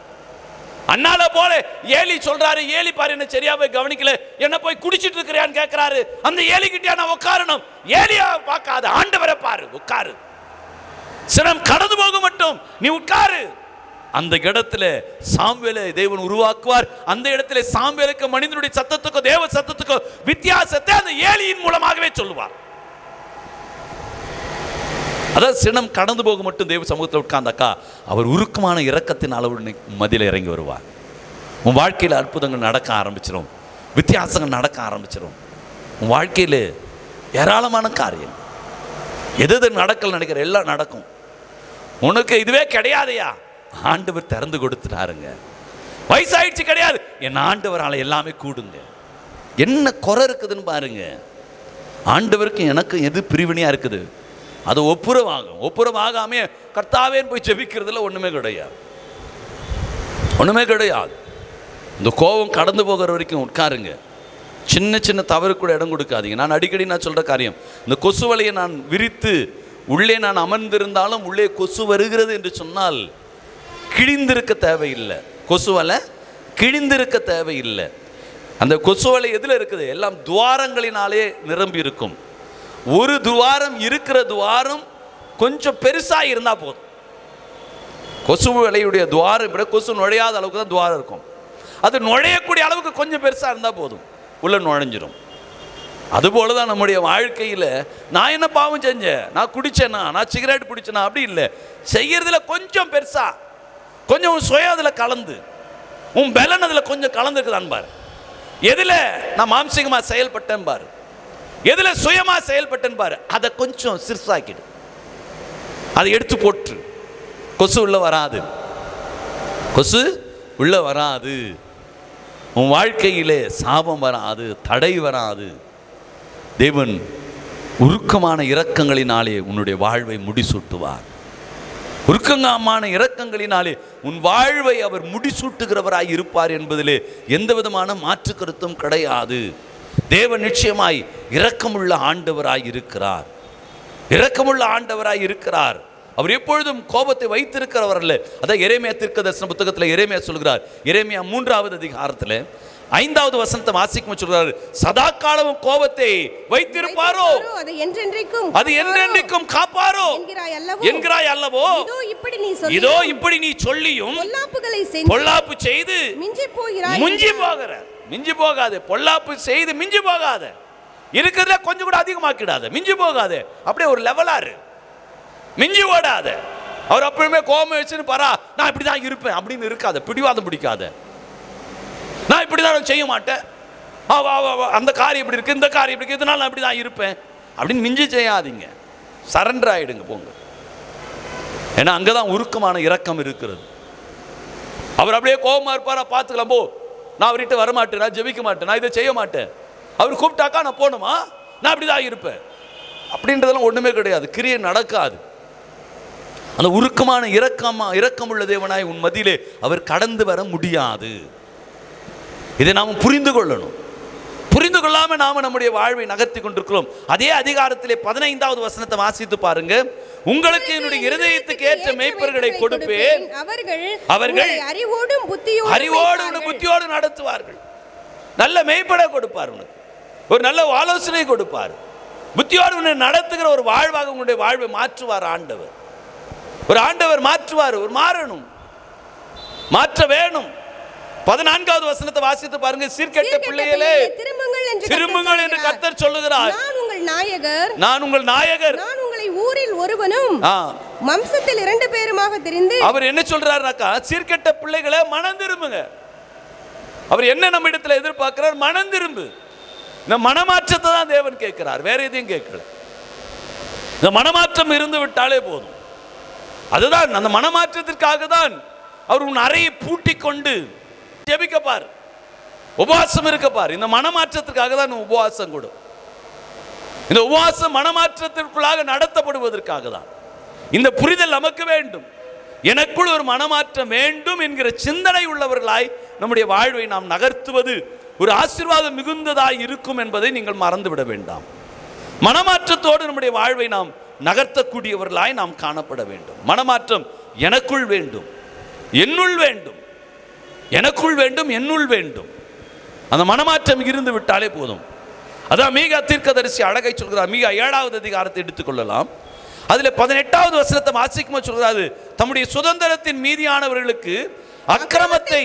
அண்ணால போல ஏலி சொல்றாரு. ஏலி பாரு என்ன சரியாவே கவனிக்கல, என்ன போய் குடிச்சிட்டு இருக்கிறான்னு கேட்கிறாரு. அந்த ஏலி கிட்டே நான் உட்காரணும். ஏலியா பார்க்காத, ஆண்டவரை பாரு, உட்காரு. சினம் கடந்து போக மட்டும் நீ உட்காரு. அந்த இடத்துல சாமுவேலை தேவன் உருவாக்குவார். அந்த இடத்துல சாமுவேலுக்கு மனிதனுடைய சத்தத்துக்கோ தேவ சத்தத்துக்கோ வித்தியாசத்தை அந்த ஏலியின் மூலமாகவே சொல்லுவார். அதாவது சினம் கடந்து போக மட்டும் தேவ சமூகத்தில் உட்கார்ந்தாக்கா அவர் உருக்கமான இரக்கத்தின் அளவு மதியில் இறங்கி வருவார். உன் வாழ்க்கையில் அற்புதங்கள் நடக்க ஆரம்பிச்சிடும். வித்தியாசங்கள் நடக்க ஆரம்பிச்சிடும். உன் வாழ்க்கையில் ஏராளமான காரியம் எது நடக்கல் நினைக்கிற எல்லாம் நடக்கும். உனக்கு இதுவே கிடையாதையா, ஆண்டவர் திறந்து கொடுத்துட்டாருங்க. வயசாயிடுச்சு கிடையாது, என் ஆண்டவரால் எல்லாமே கூடுங்க. என்ன குறை இருக்குதுன்னு பாருங்க. ஆண்டவருக்கு எனக்கு எது பிரிவினையா இருக்குது அது ஒப்புரவாகும். ஒப்புரவாகாமே கர்த்தாவேன்னு போய் ஜெபிக்கிறதுல ஒன்றுமே கிடையாது. ஒன்றுமே கிடையாது. இந்த கோபம் கடந்து போகிற வரைக்கும் உட்காருங்க. சின்ன சின்ன தவறு கூட இடம் கொடுக்காதீங்க. நான் அடிக்கடி சொல்கிற காரியம், இந்த கொசு வலையை நான் விரித்து உள்ளே நான் அமர்ந்திருந்தாலும் உள்ளே கொசு வருகிறது என்று சொன்னால் கிழிந்திருக்க தேவையில்லை. கொசு வலை கிழிந்திருக்க தேவையில்லை. அந்த கொசு வலை எதில் இருக்குது? எல்லாம் துவாரங்களினாலே நிரம்பி இருக்கும். ஒரு துவாரம் இருக்கிற துவாரம் கொஞ்சம் பெருசாக இருந்தால் போதும். கொசு வலையுடைய துவாரம் விட கொசு நுழையாத அளவுக்கு தான் துவாரம் இருக்கும். அது நுழையக்கூடிய அளவுக்கு கொஞ்சம் பெருசாக இருந்தால் போதும், உள்ள நுழைஞ்சிடும். அதுபோல தான் நம்முடைய வாழ்க்கையில் நான் என்ன பாவம் செஞ்சேன், நான் குடித்தேனா, நான் சிகரெட் பிடிச்சேனா, அப்படி இல்லை. செய்யறதுல கொஞ்சம் பெருசா, கொஞ்சம் உன் சுயம் அதில் கலந்து, உன் பலன் அதில் கொஞ்சம் கலந்துருக்குதான் பாரு. எதில் நான் மாம்சீகமாக செயல்பட்டேன் பாரு, எதில் சுயமாக செயல்பட்டேன் பாரு, அதை கொஞ்சம் சிறுசாக்கிடு, அதை எடுத்து போட்டு. கொசு உள்ள வராது, கொசு உள்ள வராது. உன் வாழ்க்கையிலே சாபம் வராது, தடை வராது. தேவன் உருக்கமான இரக்கங்களினாலே உன்னுடைய வாழ்வை முடிசூட்டுவார். உருக்கமான இரக்கங்களினாலே உன் வாழ்வை அவர் முடிசூட்டுகிறவராய் இருப்பார் என்பதிலே எந்த விதமான மாற்று கருத்தும் கிடையாது. தேவன் நிச்சயமாய் இரக்கமுள்ள ஆண்டவராய் இருக்கிறார். இரக்கமுள்ள ஆண்டவராய் இருக்கிறார். அவர் எப்பொழுதும் கோபத்தை வைத்திருக்கிறவர் அல்ல. அதான் எரேமியா தீர்க்கதரிசன புத்தகத்தில் எரேமியா சொல்கிறார். எரேமியா 3வது அதிகாரத்தில் 5வது வசனத்தை வாசிக்கும் சொல்றாரு, சதா காலமும் கோபத்தை வைத்திருப்பாரோ அது என்றென்றைக்கும் காப்பாரோ என்கிறாய் அல்லவோ. இதோ இப்படி நீ சொல்லியும் பொல்லாப்பு செய்து மிஞ்சி போகிற. மிஞ்சி போகாது, பொல்லாப்பு செய்து மிஞ்சி போகாத, இருக்கிறதுல கொஞ்சம் கூட அதிகமாக்கிடாத, மிஞ்சி போகாத, அப்படியே ஒரு லெவலாரு, மிஞ்சி ஓடாத. அவர் அப்பவுமே கோபம் வச்சுன்னு பாரா நான் இப்படிதான் இருப்பேன் அப்படின்னு இருக்காத, பிடிவாதம் பிடிக்காத. நான் இப்படி தான் செய்ய மாட்டேன், அந்த காரியம் இப்படி இருக்கு, இந்த காரியம் இப்படி இருக்கு, இதனால நான் இப்படி தான் இருப்பேன் அப்படின்னு மிஞ்சி செய்யாதீங்க. சரண்டர் ஆயிடுங்க, போங்க. ஏன்னா அங்கதான் உருக்கமான இரக்கம் இருக்கிறது. அவர் அப்படியே கோபமா இருப்பாரா, பார்த்துக்கலாம் போ, நான் அவர்கிட்ட வரமாட்டேன், நான் ஜெபிக்க மாட்டேன், நான் இதை செய்ய மாட்டேன். அவர் கூப்பிட்டாக்கா நான் போகணுமா, நான் அப்படிதான் இருப்பேன் அப்படின்றதெல்லாம் ஒண்ணுமே கிடையாது. கிரியை நடக்காது. அந்த உருக்கமான இரக்கமுள்ள தேவனாய் உன் மத்தியிலே அவர் கடந்து வர முடியாது. இதை நாம் புரிந்து கொள்ளணும். புரிந்து கொள்ளாம நாம நம்முடைய வாழ்வை நகர்த்தி கொண்டிருக்கிறோம். அதே அதிகாரத்திலே 15வது வசனத்தை வாசித்து பாருங்க. உங்களுக்கு என்னுடைய இருதயத்துக்கு ஏற்ற மேய்ப்பர்களை கொடுப்பேன், அவர்கள் அறிவோடும் புத்தியோடு நடத்துவார்கள். நல்ல மேய்ப்பரை கொடுப்பார், உனக்கு ஒரு நல்ல ஆலோசனை கொடுப்பார், புத்தியோடு உன்னை நடத்துகிற ஒரு வாழ்வாக உங்களுடைய வாழ்வை மாற்றுவார் ஆண்டவர். ஒரு ஆண்டவர் மாற்றுவார். ஒரு மாறணும், மாற்ற வேணும். 14வது வசனத்தை வாசித்து பாருங்க. சீர்கெட்ட பிள்ளைகளே திரும்புங்கள் என்று கர்த்தர் சொல்லுகிறார். நான் உங்கள் நாயகர், நான் உங்களை ஊரில் ஒருவனும் வம்சத்தில் 2 பேருமாக தெரிந்து. அவர் என்ன சொல்றாருனாக்கா, சீர்கெட்ட பிள்ளைகளே மனம் திரும்புங்க. அவர் என்ன நம்ம இடத்துல எதிர்பார்க்கிறார்? மனம் திரும்பு. இந்த மனமாற்றத்தை தான் தேவன் கேட்கிறார், வேற எதையும் கேட்கல. இந்த மனமாற்றம் இருந்து விட்டாலே போதும். அதுதான், அந்த மனமாற்றத்திற்காக தான் அவர் உன் அறையை பூட்டி கொண்டு ஜெபிக்கப்பார், உபவாசம் இருக்கப்பார். இந்த மனமாற்றத்திற்காக தான் உபவாசம் கொடு. இந்த உபவாசம் மனமாற்றத்திற்குள்ளாக நடத்தப்படுவதற்காக தான். இந்த புரிதல் நமக்கு வேண்டும். எனக்குள் ஒரு மனமாற்றம் வேண்டும் என்கிற சிந்தனை உள்ளவர்களாய் நம்முடைய வாழ்வை நாம் நகர்த்துவது ஒரு ஆசீர்வாதம் மிகுந்ததாய் இருக்கும் என்பதை நீங்கள் மறந்துவிட வேண்டாம். மனமாற்றத்தோடு நம்முடைய வாழ்வை நாம் நகர்த்தக்கூடியவர்களாய் நாம் காணப்பட வேண்டும். மனமாற்றம் எனக்குள் வேண்டும், என்னுள் வேண்டும், எனக்குள் வேண்டும், என்னுள் வேண்டும். அந்த மனமாற்றம் இருந்து விட்டாலே போதும். அதான் மீகா தீர்க்கதரிசி அழகை சொல்கிறார். மீகா 7வது அதிகாரத்தை எடுத்துக்கொள்ளலாம். அதுல 18வது வசனத்தை வாசிக்கும்போது சொல்கிறாரு, தம்முடைய சுதந்திரத்தின் மீதியானவர்களுக்கு அக்கிரமத்தை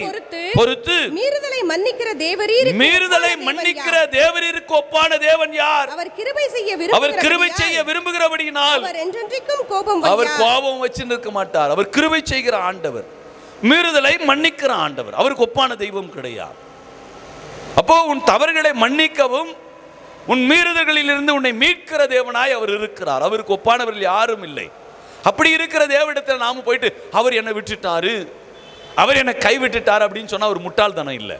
பொறுத்து மீறுதலை மன்னிக்கிற தேவரீருக்கு ஒப்பான தேவன் யார்? அவர் கிருபை செய்ய விரும்புகிறபடியினால் அவர் கோபம் வச்சு நிற்க மாட்டார். அவர் கிருபை செய்கிற ஆண்டவர், மீறுதலை மன்னிக்கிற ஆண்டவர். அவருக்கு ஒப்பான தெய்வம் கிடையாது. அப்போ உன் தவறுகளை மன்னிக்கவும் உன் மீறுதல்களில் இருந்து உன்னை மீட்கிற தேவனாய் அவர் இருக்கிறார். அவருக்கு ஒப்பானவர்கள் யாரும் இல்லை. அப்படி இருக்கிற தேவனிடத்தில் நாம போயிட்டு அவர் என்னை விட்டுட்டாரு, அவர் என்னை கைவிட்டுட்டார் அப்படின்னு சொன்னா ஒரு முட்டாள்தனம் இல்லை.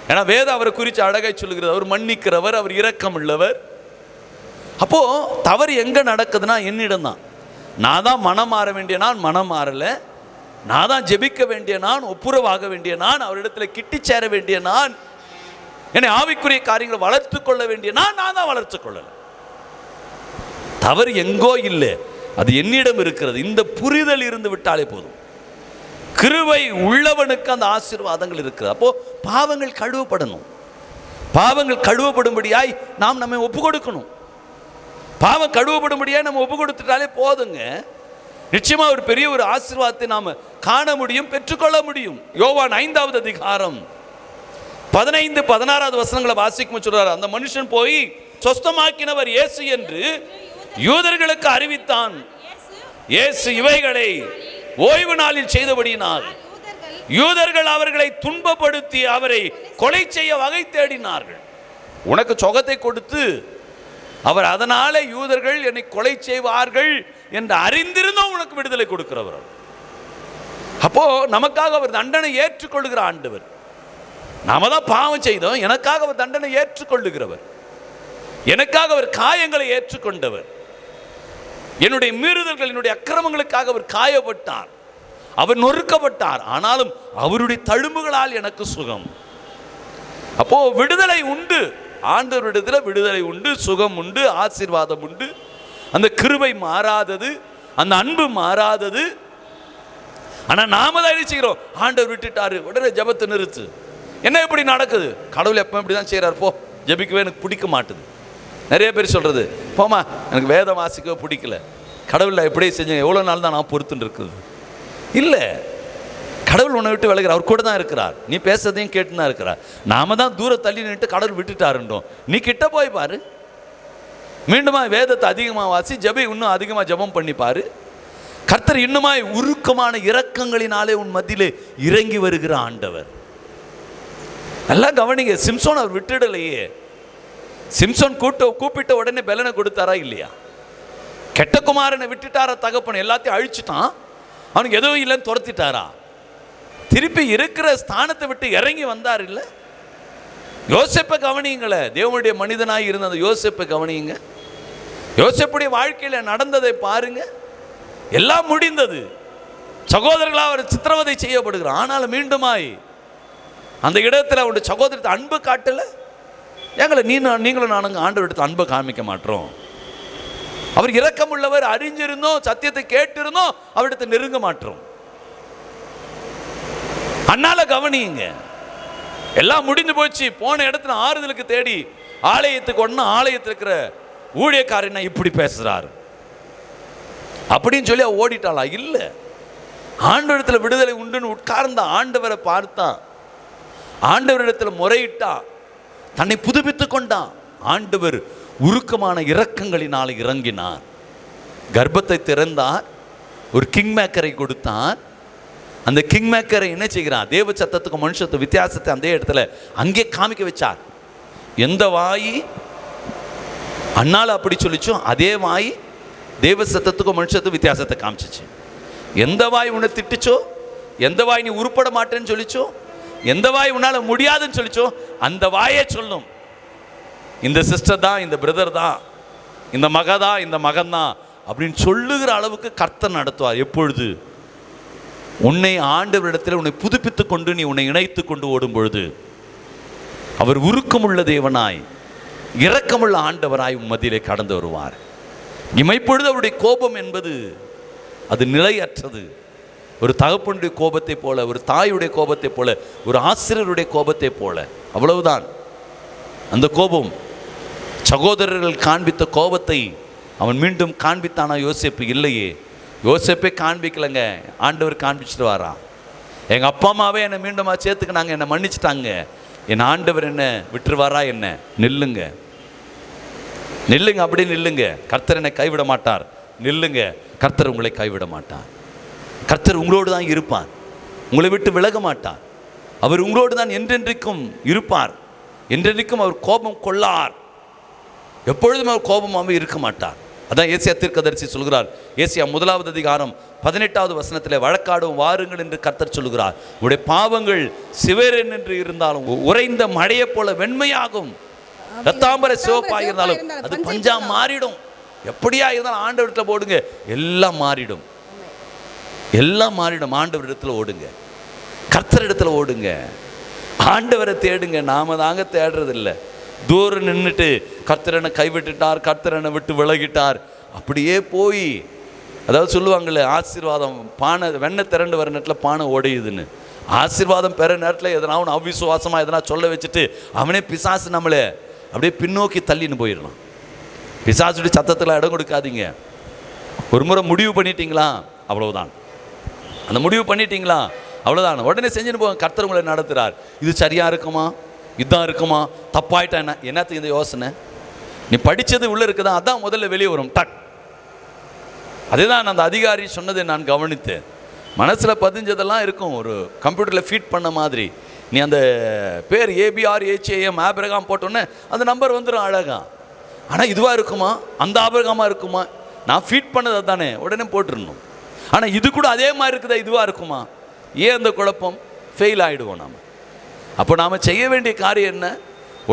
ஏன்னா வேதம் அவரை குறித்து அழகை சொல்லுகிறது. அவர் மன்னிக்கிறவர், அவர் இரக்கம் உள்ளவர். அப்போ தவறு எங்க நடக்குதுன்னா என்னிடம் தான். நான் தான் மனம் மாற வேண்டிய நான் மனம் மாறல, நான் தான் ஜெபிக்க வேண்டிய நான், ஒப்புரவாக வேண்டிய நான், அவரிடத்துல கிட்டி சேர வேண்டிய நான், என்னை ஆவிக்குரிய காரியங்களை வளர்த்து கொள்ள வேண்டிய நான் தான் வளர்த்து கொள்ளல. தவறு எங்கோ இல்லை, அது என்னிடம் இருக்கிறது. இந்த புரிதல் இருந்து விட்டாலே போதும். கிருபை உள்ளவனுக்கு அந்த ஆசீர்வாதங்கள் இருக்கிறது. அப்போ பாவங்கள் கழுவப்படணும். பாவங்கள் கழுவப்படும்படியாய் நாம் நம்மை ஒப்பு கொடுக்கணும். பாவம் கழுவப்படும்படியாய் நம்ம ஒப்பு கொடுத்துட்டாலே போதுங்க. நிச்சயமா ஒரு பெரிய ஒரு ஆசீர்வாதத்தை நாம காண முடியும், பெற்றுக்கொள்ள முடியும். யோவான் 5வது அதிகாரம் 15-16 வசனங்களை வாசிக்கும் சொல்றாரு. அந்த மனுஷன் போய் சொஸ்தமாக்கினவர் இயேசு என்று யூதர்களுக்கு அறிவித்தான். இயேசு இவைகளை ஓய்வு நாளில் செய்தபடியினால் யூதர்கள் அவர்களை துன்பப்படுத்தி அவரை கொலை செய்ய வகை தேடினார்கள். உனக்கு சொகத்தை கொடுத்து அவர் அதனால யூதர்கள் என்னை கொலை செய்வார்கள் என்று அறிந்திருந்தோம் உனக்கு விடுதலை கொடுக்கிறவர். அப்போ நமக்காக அவர் தண்டனை ஏற்றுக்கொள்ளுகிற ஆண்டவர். நாம தான் பாவம் செய்தோம், எனக்காக அவர் தண்டனை ஏற்றுக்கொள்ளுகிறவர். எனக்காக அவர் காயங்களை ஏற்றுக்கொண்டவர். என்னுடைய மீறுதல்கள், என்னுடைய அக்கிரமங்களுக்காக அவர் காயப்பட்டார், அவர் நொறுக்கப்பட்டார். ஆனாலும் அவருடைய தழும்புகளால் எனக்கு சுகம். அப்போ விடுதலை உண்டு, ஆண்டவரிடத்தில் விடுதலை உண்டு, சுகம் உண்டு, ஆசீர்வாதம் உண்டு. அந்த கிருபை மாறாதது, அந்த அன்பு மாறாதது. ஆனால் நாம தான் என்ன செய்கிறோம்? ஆண்டவர் விட்டுட்டாரு, உடனே ஜெபத்தை நிறுத்து. என்ன இப்படி நடக்குது? கடவுள் எப்போ இப்படி தான் செய்கிறார், போ ஜெபிக்கவே எனக்கு பிடிக்க மாட்டுது. நிறைய பேர் சொல்கிறது, போமா எனக்கு வேதம் வாசிக்கவே பிடிக்கல, கடவுள் எப்படியே செஞ்சேன், எவ்வளோ நாள் தான் நான் பொறுத்துன்னு இருக்குது. இல்லை, கடவுள் உன்னை விட்டு விலகிறார், அவர் கூட தான் இருக்கிறார், நீ பேசுறதையும் கேட்டு தான் இருக்கிறார். நாம தான் தூர தள்ளி நின்று கடவுள் விட்டுட்டாருன்றோம். நீ கிட்ட போய் பாரு, மீண்டுமா வேதத்தை அதிகமாக வாசி, ஜெபை இன்னும் அதிகமாக ஜெபம் பண்ணி பாரு. கர்த்தர் இன்னுமாய் உருக்கமான இரக்கங்களினாலே உன் மத்தியிலே இறங்கி வருகிற ஆண்டவர். நல்லா கவனிங்க, சிம்சோன் அவர் விட்டுடலையே. சிம்சோன் கூப்பிட்ட உடனே பலனை கொடுத்தாரா இல்லையா? கெட்ட குமாரனை விட்டுட்டாரா தகப்பன்? எல்லாத்தையும் அழிச்சுட்டான், அவனுக்கு எதுவும் இல்லைன்னு துரத்திட்டாரா? திருப்பி இருக்கிற ஸ்தானத்தை விட்டு இறங்கி வந்தார் இல்லை? யோசேப்பை கவனியுங்களே, தேவனுடைய மனிதனாய் இருந்த அந்த யோசேப்பை கவனியுங்க. யோசேப்புடைய வாழ்க்கையில் நடந்ததை பாருங்க. எல்லாம் முடிந்தது, சகோதரர்களாக அவர் சித்திரவதை செய்யப்படுகிறார். ஆனாலும் மீண்டுமாய் அந்த இடத்துல அவருடைய சகோதரத்தை அன்பு காட்டல. எங்களை நீங்களும் நானுங்க ஆண்டவர் இடத்துல அன்பை காமிக்க மாட்டோம். அவர் இரக்கம் உள்ளவர், அறிஞ்சிருந்தோம், சத்தியத்தை கேட்டிருந்தோம், அவரிடத்தை நெருங்க மாட்டோம். அண்ணால கவனியுங்க, எல்லாம் முடிந்து போச்சு. போன இடத்துல ஆறுதலுக்கு தேடி ஆலயத்துக்கு ஒன்னா ஆலயத்தில் இருக்கிற ஊழியக்காரன் இப்படி பேசுறாரு அப்படின்னு சொல்லி ஓடிட்டாளா? இல்ல, ஆண்டவரிடத்தில் விடுதலை உண்டுன்னு உட்கார்ந்த ஆண்டவரை பார்த்தான், ஆண்டவரிடத்தில் முறையிட்டான், தன்னை புதுப்பித்து கொண்டான். ஆண்டவர் உருக்கமான இரக்கங்களினால் இறங்கினார், கர்ப்பத்தை திறந்தார், ஒரு கிங் மேக்கரை கொடுத்தார். அந்த கிங் மேக்கரை என்ன செய்கிறான்? தேவ சத்தத்துக்கும் மனுஷத்துக்கு வித்தியாசத்தை அந்த இடத்துல அங்கே காமிக்க வச்சார். எந்த வாய் அண்ணால அப்படி சொல்லிச்சோ அதே வாய் தேவ சத்தத்துக்கும் மனுஷத்துக்கும் வித்தியாசத்தை காமிச்சிச்சு. எந்த வாய் உன்னை திட்டுச்சோ, எந்த வாய் நீ உருப்பட மாட்டேன்னு சொல்லிச்சோ, எந்த வாய் உன்னால முடியாதுன்னு சொல்லிச்சோ அந்த வாயே சொல்லும், இந்த சிஸ்டர் தான், இந்த பிரதர் தான், இந்த மக தான், இந்த மகன் தான் அப்படின்னு சொல்லுகிற அளவுக்கு கர்த்தர் நடத்துவார். எப்பொழுது? உன்னை ஆண்டவரிடத்தில் உன்னை புதுப்பித்து கொண்டு நீ உன்னை இணைத்து கொண்டு ஓடும் பொழுது அவர் உருக்கமுள்ள தேவனாய் இரக்கமுள்ள ஆண்டவராய் உன் மத்தியிலே கடந்து வருவார். இமைப்பொழுது அவருடைய கோபம் என்பது அது நிலையற்றது. ஒரு தகப்பனுடைய கோபத்தை போல, ஒரு தாயுடைய கோபத்தை போல, ஒரு ஆசிரியருடைய கோபத்தை போல, அவ்வளவுதான். அந்த கோபம், சகோதரர்கள் காண்பித்த கோபத்தை அவன் மீண்டும் காண்பித்தானா? யோசேப்பு இல்லையே, யோசேப்பே காண்பிக்கலைங்க, ஆண்டவர் காண்பிச்சுட்டு வாரா. எங்கள் அப்பா அம்மாவே என்னை மீண்டும் சேர்த்துக்கினாங்க, என்னை மன்னிச்சிட்டாங்க, என் ஆண்டவர் என்ன விட்டுருவாரா? என்ன நில்லுங்க, நில்லுங்க, அப்படி நில்லுங்க, கர்த்தர் என்னை கைவிட மாட்டார். நில்லுங்க, கர்த்தர் உங்களை கைவிட மாட்டார். கர்த்தர் உங்களோடு தான் இருப்பார், உங்களை விட்டு விலக மாட்டார். அவர் உங்களோடு தான் என்றென்றைக்கும் இருப்பார். என்றென்றைக்கும் அவர் கோபம் கொள்ளார், எப்பொழுதும் அவர் கோபமாகவே இருக்க மாட்டார். அதான் ஏசியா தீர்க்கதரிசி சொல்கிறார். ஏசியா 1வது அதிகாரம் 18வது வசனத்தில் வழக்காடும் வாருங்கள் என்று கர்த்தர் சொல்கிறார். உடைய பாவங்கள் சிவேரன் என்று இருந்தாலும் உறைந்த மழையை போல வெண்மையாகும், ரத்தாம்பர சிவப்பாக இருந்தாலும் அது பஞ்சா மாறிடும். எப்படியா இருந்தாலும் ஆண்டவரிடத்தில் ஓடுங்க, எல்லாம் மாறிடும், எல்லாம் மாறிடும். ஆண்டவரிடத்தில் ஓடுங்க, கர்த்தர் இடத்துல ஓடுங்க, ஆண்டவரை தேடுங்க. நாம தாங்க தேடுறதில்லை. தூரம் நின்றுட்டு கர்த்தர் என்னை கைவிட்டுட்டார், கர்த்தர் என்னை விட்டு விலகிட்டார், அப்படியே போய், அதாவது சொல்லுவாங்களே ஆசீர்வாதம் பானை வெண்ணெய் திரண்டு வர நேரத்தில் பானை உடையுதுன்னு. ஆசீர்வாதம் பெற நேரத்தில் எதனா ஒன்று அவிசுவாசமாக எதனா சொல்ல வச்சுட்டு அவனே பிசாசு நம்மளை அப்படியே பின்னோக்கி தள்ளின்னு போயிடலாம். பிசாசுடைய சத்தத்தில் இடம் கொடுக்காதீங்க. ஒரு முறை முடிவு பண்ணிட்டீங்களா, அவ்வளவுதான். அந்த முடிவு பண்ணிட்டீங்களா, அவ்வளோதான். உடனே செஞ்சுன்னு போங்க. கர்த்தர் உங்களை நடத்துகிறார். இது சரியாக இருக்குமா, இதுதான் இருக்குமா, தப்பாயிட்டா என்ன, என்னத்துக்கு இந்த யோசனை? நீ படித்தது உள்ளே இருக்குதா, அதான் முதல்ல வெளியே வரும். டக், அதுதான் அந்த அதிகாரி சொன்னதை நான் கவனித்தேன். மனசில் பதிஞ்சதெல்லாம் இருக்கும், ஒரு கம்ப்யூட்டரில் ஃபீட் பண்ண மாதிரி. நீ அந்த பேர் ABRHAM ஆபிரகாம் போட்டோன்னே அந்த நம்பர் வந்துடும் அழகா. ஆனால் இதுவாக இருக்குமா, அந்த ஆபிரகாமாக இருக்குமா, நான் ஃபீட் பண்ணது தானே, உடனே போட்டுருணும். ஆனால் இது கூட அதே மாதிரி இருக்குதா, இதுவாக இருக்குமா, ஏன் அந்த குழப்பம்? ஃபெயில் ஆகிடுவோம் நாம். அப்போ நாம் செய்ய வேண்டிய காரியம் என்ன?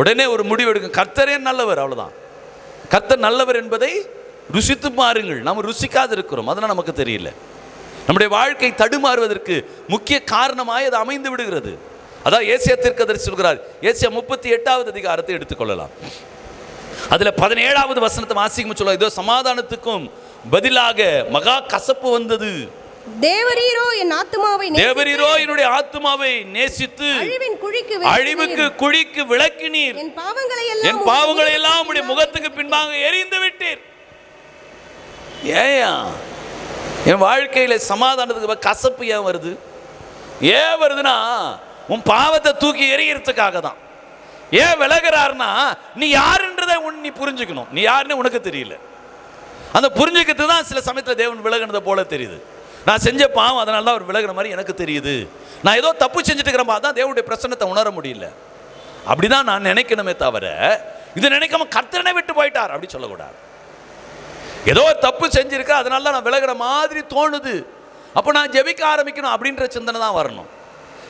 உடனே ஒரு முடிவு எடுக்கும். கர்த்தரே நல்லவர், அவ்வளோதான். கர்த்தர் நல்லவர் என்பதை ருசித்து பாருங்கள். நாம் ருசிக்காது இருக்கிறோம், அதனால் நமக்கு தெரியல. நம்முடைய வாழ்க்கை தடுமாறுவதற்கு முக்கிய காரணமாய் அது அமைந்து விடுகிறது. அதான் ஏசியா தீர்க்கதரிசி சொல்கிறார். ஏசியா 38வது அதிகாரத்தை எடுத்துக்கொள்ளலாம். அதில் 17வது வசனத்தை வாசிக்கும் சொல்ல, இதோ சமாதானத்துக்கும் பதிலாக மகா கசப்பு வந்தது. தேவரீரோ என் ஆத்துமாவை தேவரீரோ என்னுடைய ஆத்துமாவை நேசித்து அழிவுக்கு குழிக்கு விளக்கினீர். என் பாவங்களை எல்லாம் உடைய முகத்துக்கு பின்பாக எரிந்து விட்டீர். ஏயா என் வாழ்க்கையில சமாதானத்துக்கு கசப்பு ஏன் வருது? ஏன் வருதுன்னா உன் பாவத்தை தூக்கி எறிகிறதுக்காக தான். ஏன் விலகிறாருன்னா நீ யாருன்றதை நீ புரிஞ்சுக்கணும். நீ யாருன்னு உனக்கு தெரியல. அந்த புரிஞ்சுக்கிறது தான் சில சமயத்தில் தேவன் விலகினதை போல தெரியுது. நான் செஞ்ச பாவம், அதனால தான் அவர் விலகின மாதிரி எனக்கு தெரியுது. நான் ஏதோ தப்பு செஞ்சுட்டு இருக்கிற தான் தேவனுடைய பிரசன்னத்தை உணர முடியல. அப்படிதான் நான் நினைக்கணுமே தவிர இதை நினைக்காம கர்த்தரனை விட்டு போயிட்டார் அப்படி சொல்லக்கூடாது. ஏதோ தப்பு செஞ்சிருக்க, அதனால தான் நான் விலகிற மாதிரி தோணுது, அப்போ நான் ஜெபிக்க ஆரம்பிக்கணும் அப்படின்ற சிந்தனை தான் வரணும்.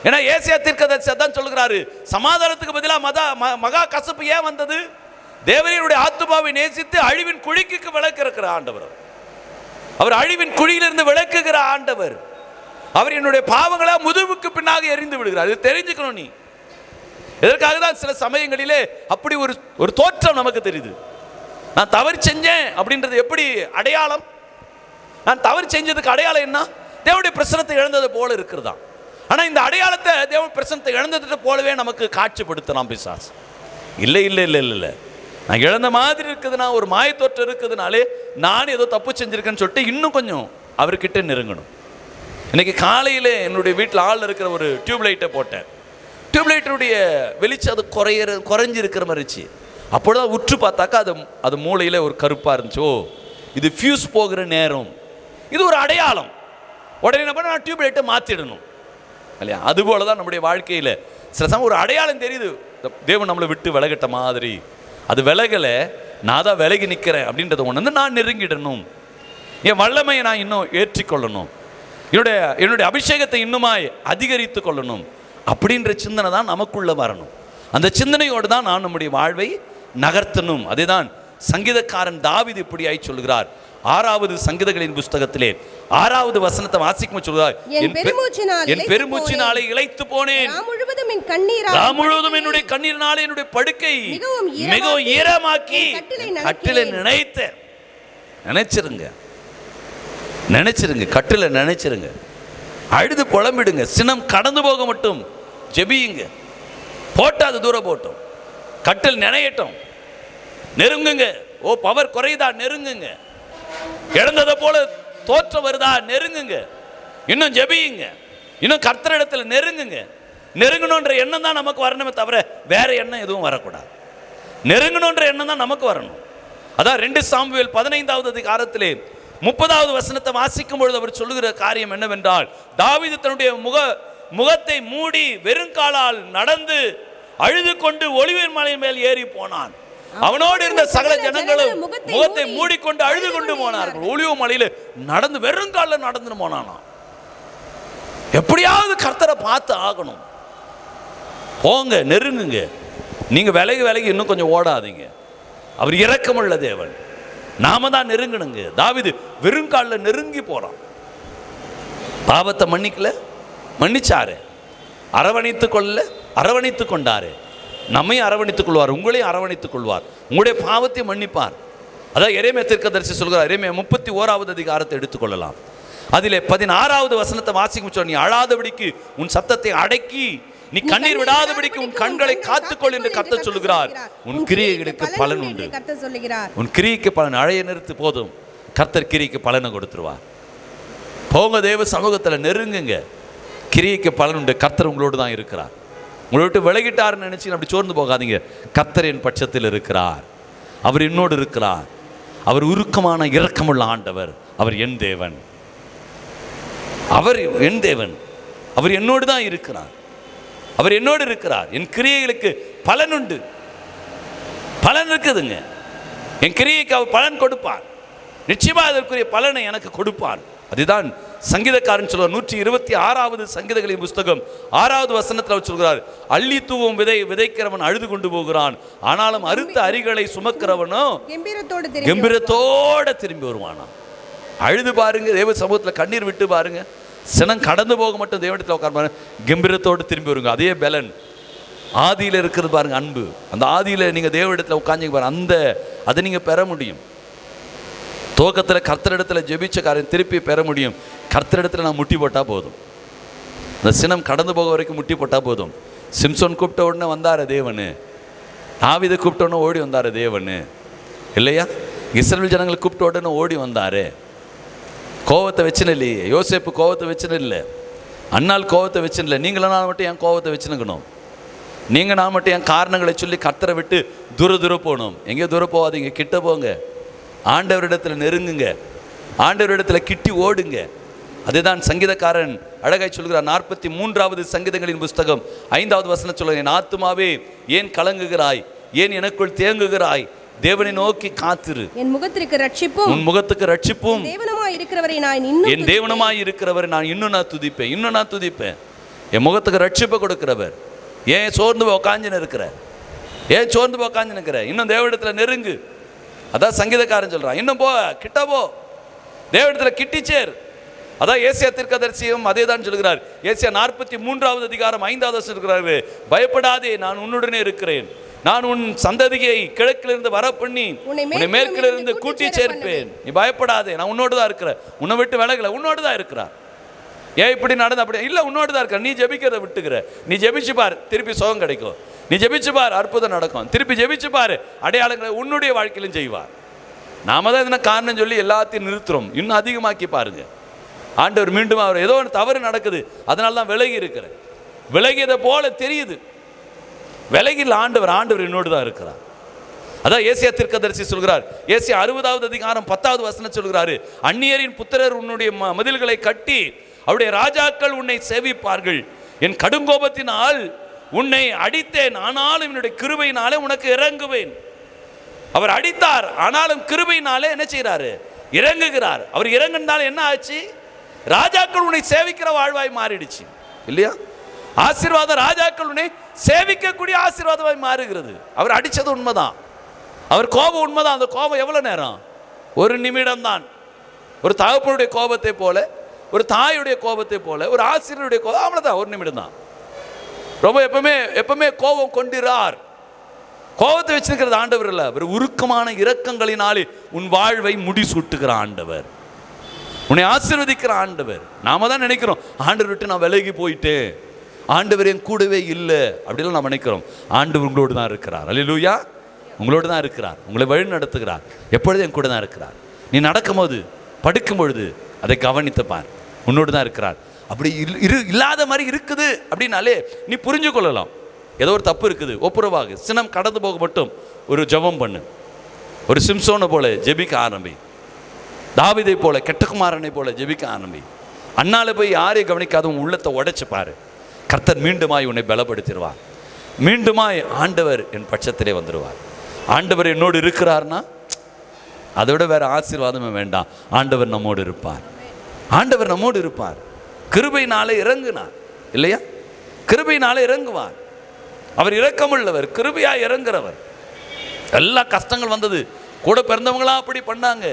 ஏன்னா ஏசியா தீர்க்கதரிசி அதான் சொல்கிறாரு, சமாதானத்துக்கு பதிலாக மகா கசப்பு ஏன் வந்தது? தேவனுடைய ஆத்துமாவை நேசித்து அழிவின் குழிக்கு விளக்கு இருக்கிற ஆண்டவர். அவர் அழிவின் குழியிலிருந்து விளக்குகிற ஆண்டவர். அவர் என்னுடைய பாவங்களை முதுகுக்கு பின்னாக எரிந்து விடுகிறார். இது தெரிஞ்சுக்கணும். நீ இதற்காக தான் சில சமயங்களிலே அப்படி ஒரு தோற்றம் நமக்கு தெரியுது. நான் தவறு செஞ்சேன் அப்படின்றது எப்படி அடையாளம்? நான் தவறு செஞ்சதுக்கு அடையாளம் என்ன? தேவனுடைய பிரசனத்தை இழந்தது போல இருக்கிறதா. ஆனால் இந்த அடையாளத்தை தேவனுடைய பிரசனத்தை இழந்தது போலவே நமக்கு காட்சிப்படுத்தலாம் பிசாசு. இல்லை இல்லை இல்லை இல்லை, நான் இழந்த மாதிரி இருக்குதுன்னா, ஒரு மாயத்தோற்றம் இருக்குதுனாலே நான் ஏதோ தப்பு செஞ்சிருக்கேன்னு சொல்லிட்டு இன்னும் கொஞ்சம் அவர்கிட்ட நெருங்கணும். இன்னைக்கு காலையில் என்னுடைய வீட்டில் ஆள் இருக்கிற ஒரு டியூப்லைட்டை போட்டேன். டியூப்லைட்டுடைய வெளிச்சம் அது குறைஞ்சிருக்கிற மாதிரி இருந்துச்சு. அப்போதான் உற்று பார்த்தாக்கா அது மூளையில் ஒரு கருப்பாக இருந்துச்சு. ஓ, இது ஃபியூஸ் போகிற நேரம், இது ஒரு அடையாளம். உடனே என்ன பண்ண, நான் டியூப்லைட்டை மாற்றிடணும் இல்லையா? அதுபோல தான் நம்முடைய வாழ்க்கையில் சில சமயம் ஒரு அடையாளம் தெரியுது, தேவன் நம்மளை விட்டு விலகட்ட மாதிரி. அது விலகலை, நான் தான் விலகி நிற்கிறேன் அப்படின்றத ஒன்று நான் நெருங்கிடணும். என் வல்லமையை நான் இன்னும் ஏற்றிக்கொள்ளணும், என்னுடைய அபிஷேகத்தை இன்னுமாய் அதிகரித்து கொள்ளணும் அப்படின்ற சிந்தனை தான் நமக்குள்ள வரணும். அந்த சிந்தனையோடு தான் நான் நம்முடைய வாழ்வை நகர்த்தணும். அதே தான் சங்கீதக்காரன் தாவீது இப்படியாய் சொல்கிறார். 6வது சங்கீதங்களின் புஸ்தகத்திலே 6வது வசனத்தை வாசிக்கும் சொல்கிறார், என் பெருமூச்சினாலே இளைத்து போனேன், ராம் முழுவதும் என்னுடைய கண்ணீரினாலே என்னுடைய படுக்கை மிகவும் ஈரமாக்கி கட்டிலை நினைச்சிருங்க, கட்டில நினைச்சிருங்க, அழுது புலம்பிடுங்க, சினம் கடந்து போக மட்டும் ஜெபியுங்க. போட்டா அது தூரம் போட்டோம், கட்டில் நினையட்டும், நெருங்குங்க. ஓ, பவர் குறையுதா, நெருங்குங்க. இழந்ததை போல தோற்றம் வருதா, நெருங்குங்க. இன்னும் ஜெபியுங்க, இன்னும் கர்த்தரிடத்தில் நெருங்குங்க. நெருங்கணுன்ற எண்ணம் தான் நமக்கு வரணுமே தவிர வேற எண்ணம் எதுவும் வரக்கூடாது. நெருங்கணுன்ற எண்ணம் தான் நமக்கு வரணும். அதான் 2 சாமுவேல் 15வது அதிகாரத்திலே 30வது வசனத்தை வாசிக்கும் பொழுது அவர் சொல்லுகிற காரியம் என்னவென்றால், தாவீது தன்னுடைய முகத்தை மூடி வெறுங்காலால் நடந்து அழுது கொண்டு ஒலிவின் மலை மேல் ஏறி போனான். அவனோடு இருந்த சகல ஜனங்களும் முகத்தை மூடிக்கொண்டு அழுது கொண்டு போனார்கள். ஒலிவு மலையில நடந்து வெறுங்கால நடந்து போனானா. எப்படியாவது கர்த்தரை பார்த்து ஆகணும். போங்க, நெருங்குங்க. நீங்க விலகி இன்னும் கொஞ்சம் ஓடாதீங்க. அவர் இரக்கமுள்ள தேவன். நாம தான் நெருங்கணுங்க. தாவீது வெறுங்காலில் நெருங்கி போறான். பாவத்தை மன்னிச்சாரு, அரவணைத்து கொண்டாரு. நம்மையும் அரவணைத்துக் கொள்வார், உங்களையும் அரவணைத்துக் கொள்வார், உங்களுடைய பாவத்தை மன்னிப்பார். அதான் எரேமியா தீர்க்கதரிசி சொல்கிறார். எரேமியா 31வது அதிகாரத்தை எடுத்துக்கொள்ளலாம். அதிலே 16வது வசனத்தை வாசிக்கும் சொல்ல, நீ அழாதபடிக்கு உன் சத்தத்தை அடக்கி, நீ கண்ணீர் விடாதபடிக்கு உன் கண்களை காத்துக்கொள் என்று கர்த்தர் சொல்லுகிறார். உன் கிரியைகளுக்கு பலன் உண்டு. உன் கிரியைக்கு பலன், அழைய நிறுத்து போதும், கர்த்தர் கிரியைக்கு பலனை கொடுத்துருவார். போங்க, தேவ சமூகத்தில் நெருங்குங்க, கிரியைக்கு பலன் உண்டு. கர்த்தர் உங்களோடு தான் இருக்கிறார். உங்களை விட்டு விலகிட்டாருன்னு நினைச்சு அப்படி சோர்ந்து போகாதீங்க. கர்த்தர் என் பட்சத்தில் இருக்கிறார், அவர் என்னோடு இருக்கிறார். அவர் உருக்கமான இரக்கமுள்ள ஆண்டவர். அவர் என் தேவன், அவர் என் தேவன். அவர் என்னோடு தான் இருக்கிறார், அவர் என்னோடு இருக்கிறார். என் கிரியைகளுக்கு பலன் உண்டு, பலன் இருக்குதுங்க. என் கிரியைக்கு அவர் பலன் கொடுப்பார். நிச்சயமாக அதற்குரிய பலனை எனக்கு கொடுப்பார். அதுதான் சங்கீதக்காரன் சொல்வார். 126வது சங்கீதங்களின் புஸ்தகம் 6வது வசனத்தில் அவர் சொல்கிறார், அள்ளி தூவும் விதைக்கிறவன் அழுது கொண்டு போகிறான், ஆனாலும் அறுத்த அரிகளை சுமக்கிறவனோ கம்பீரத்தோட திரும்பி வருவானா. அழுது பாருங்க, தேவ சமூகத்தில் கண்ணீர் விட்டு பாருங்க, சினம் கடந்து போக மட்டும் தேவனிடத்தில் உட்கார் பாருங்க, கம்பீரத்தோடு திரும்பி வருங்க. அதே பலன் ஆதியில் இருக்கிறது பாருங்க, அன்பு. அந்த ஆதியில் நீங்கள் தேவனிடத்தில் உட்காந்து பாருங்க, அதை நீங்கள் பெற முடியும். துவக்கத்தில் கர்த்தரிடத்தில் ஜெபிச்ச காரியம் திருப்பி பெற முடியும். கர்த்தரிடத்தில் நான் முட்டி போட்டால் போதும், இந்த சினம் கடந்து போக வரைக்கும் முட்டி போட்டால் போதும். சிம்சோன் கூப்பிட்ட உடனே வந்தார் தேவனு, தாவீதை கூப்பிட்ட உடனே ஓடி வந்தார் தேவனு இல்லையா? இஸ்ரவேல் ஜனங்களை கூப்பிட்ட உடனே ஓடி வந்தார். கோவத்தை வச்சுன்னு இல்லையே, யோசேப்பு கோவத்தை வச்சுன்னு இல்லை, அண்ணால் கோவத்தை வச்சுன்னு இல்லை. நீங்களும் நான் மட்டும் என் கோவத்தை வச்சுனுக்கணும். நீங்கள் நான் மட்டும் என் காரணங்களை சொல்லி கர்த்தரை விட்டு தூர போகணும். எங்கேயும் தூரம் போகாதீங்க, கிட்ட போங்க. ஆண்டவரிடத்தில் நெருங்குங்க, ஆண்டவரிடத்தில் கிட்டி ஓடுங்க. அதுதான் சங்கீதக்காரன் அழகாய் சொல்கிறார். 43வது சங்கீதங்களின் புஸ்தகம் 5வது வசனம் சொல்லுங்க, என் ஆத்துமாவே ஏன் கலங்குகிறாய், ஏன் எனக்குள் தேங்குகிறாய், தேவனை நோக்கி காத்திரு, என் முகத்திற்கு ரட்சிப்பும், உன் முகத்துக்கு ரட்சிப்பும், தேவனமாய் இருக்கிறவரை நான் என் தேவனமாய் இருக்கிறவரை நான் இன்னும் துதிப்பேன். என் முகத்துக்கு ரட்சிப்பை கொடுக்கிறவர். ஏன் சோர்ந்து போய் உக்காஞ்சின்னு இருக்கிற? ஏன் சோர்ந்து போய் உக்காஞ்சின்னு இருக்கிற? இன்னும் தேவனிடத்தில் நெருங்கு. அதான் சங்கீதக்காரன் சொல்கிறான், இன்னும் போ, கிட்ட போ, தேவனிடத்தில் கிட்டிச்சேர். அதான் ஏசியா தீர்க்கதரிசியும் அதே தான் சொல்கிறார். ஏசியா 43வது அதிகாரம் 5வது வசனம் இருக்கிறாரு, பயப்படாதே, நான் உன்னுடனே இருக்கிறேன், நான் உன் சந்ததியை கிழக்கிலிருந்து வர பண்ணி உன்னை மேற்கிலிருந்து கூட்டி சேர்ப்பேன், நீ பயப்படாதே, நான் உன்னோடு தான் இருக்கிறேன், உன்னை விட்டு விலகல, உன்னோடு தான் இருக்கிறார். ஏன் இப்படி நடந்து? அப்படி இல்லை, உன்னோடு தான் இருக்கிற. நீ ஜெபிக்கிறத விட்டுக்கிற, நீ ஜெபிச்சு பார், திருப்பி சுகம் கிடைக்கும். நீ ஜெபிச்சு பார், அற்புதம் நடக்கும். திருப்பி ஜெபிச்சு பார், அடையாளங்களை உன்னுடைய வாழ்க்கையிலும் செய்வார். நாம தான் எதனா காரணம் சொல்லி எல்லாத்தையும் நிறுத்துறோம். இன்னும் அதிகமாக்கி பாருங்க. ஆண்டவர் மீண்டும் அவர் ஏதோ ஒரு தவறு நடக்குது, அதனால தான் விலகி இருக்கிறேன். விலகியதை போல தெரியுது, விலகில் ஆண்டவர் என்னோடு தான் இருக்கிறார். அதான் ஏசியா தீர்க்கதரிசி சொல்கிறார். ஏசியா 60வது அதிகாரம் 10வது வசனம் சொல்கிறாரு, அந்நியரின் புத்திரர் உன்னுடைய மதில்களை கட்டி அவருடைய ராஜாக்கள் உன்னை சேவிப்பார்கள். என் கடுங்கோபத்தினால் உன்னை அடித்தேன், ஆனாலும் என்னுடைய கிருபையினாலே உனக்கு இறங்குவேன். அவர் அடித்தார், ஆனாலும் கிருபையினாலே என்ன செய்கிறாரு? இறங்குகிறார். அவர் இறங்குனால என்ன ஆச்சு? ராஜாக்கள் உன்னை சேவிக்கிற வாழ்வாய் மாறிடுச்சு இல்லையா? ஆசீர்வாதம் ராஜாக்கள் உன்னை சேவிக்கக்கூடிய ஆசீர்வாதமாய் மாறுகிறது. அவர் அடித்தது உண்மைதான், அவர் கோபம் உண்மைதான். அந்த கோபம் எவ்வளோ நேரம்? ஒரு நிமிடம் தான். ஒரு தகப்பனுடைய கோபத்தை போல, ஒரு தாயுடைய கோபத்தை போல, ஒரு ஆசிரியருடைய கோபம், அவ்வளோதான், ஒரு நிமிடம் தான். ரொம்ப எப்பவுமே கோபம் கொண்டிறார். கோபத்தை வச்சிருக்கிறது ஆண்டவர் இல்லை, அவர் உருக்கமான இரக்கங்களினாலே உன் வாழ்வை முடிசூட்டுகிற ஆண்டவர், உன்னை ஆசீர்வதிக்கிற ஆண்டவர். நாம தான் நினைக்கிறோம், ஆண்டவர் விட்டு நான் விலகி போயிட்டேன், ஆண்டவர் என் கூடவே இல்லை அப்படிலாம் நாம் நினைக்கிறோம். ஆண்டவர் உங்களோடு தான் இருக்கிறார். அல்லேலூயா, உங்களோடு தான் இருக்கிறார், உங்களை வழி நடத்துகிறார், எப்பொழுதும் என் கூட தான் இருக்கிறார். நீ நடக்கும்போது, படுக்கும் பொழுது அதை கவனித்துப்பார், உன்னோடு தான் இருக்கிறார். அப்படி இல்லாத மாதிரி இருக்குது அப்படின்னாலே நீ புரிஞ்சு கொள்ளலாம், ஏதோ ஒரு தப்பு இருக்குது. ஒப்புரவாகு, சினம் கடந்து போக மட்டும் ஒரு ஜெபம் பண்ணு. ஒரு சிம்சோனை போல ஜெபிக்க ஆரம்பி, தாவீதை போல, கெட்டகுமாரனை போல ஜெபிக்க ஆரம்பி. அண்ணால போய் யாரையும் கவனிக்காத உன் உள்ளத்தை உடைச்சு பாரு, கர்த்தர் மீண்டுமாய் உன்னை பலப்படுத்திடுவார். மீண்டுமாய் ஆண்டவர் என் பட்சத்திலே வந்துடுவார். ஆண்டவர் என்னோடு இருக்கிறார்னா அதை விட வேற ஆசீர்வாதமே வேண்டாம். ஆண்டவர் நம்மோடு இருப்பார், ஆண்டவர் நம்மோடு இருப்பார். கிருபையினாலே இறங்குனார் இல்லையா? கிருபையினாலே இறங்குவார். அவர் இரக்கமுள்ளவர், கிருபையாக இறங்குறவர். எல்லா கஷ்டங்கள் வந்தது, கூட பிறந்தவங்களா அப்படி பண்ணாங்க,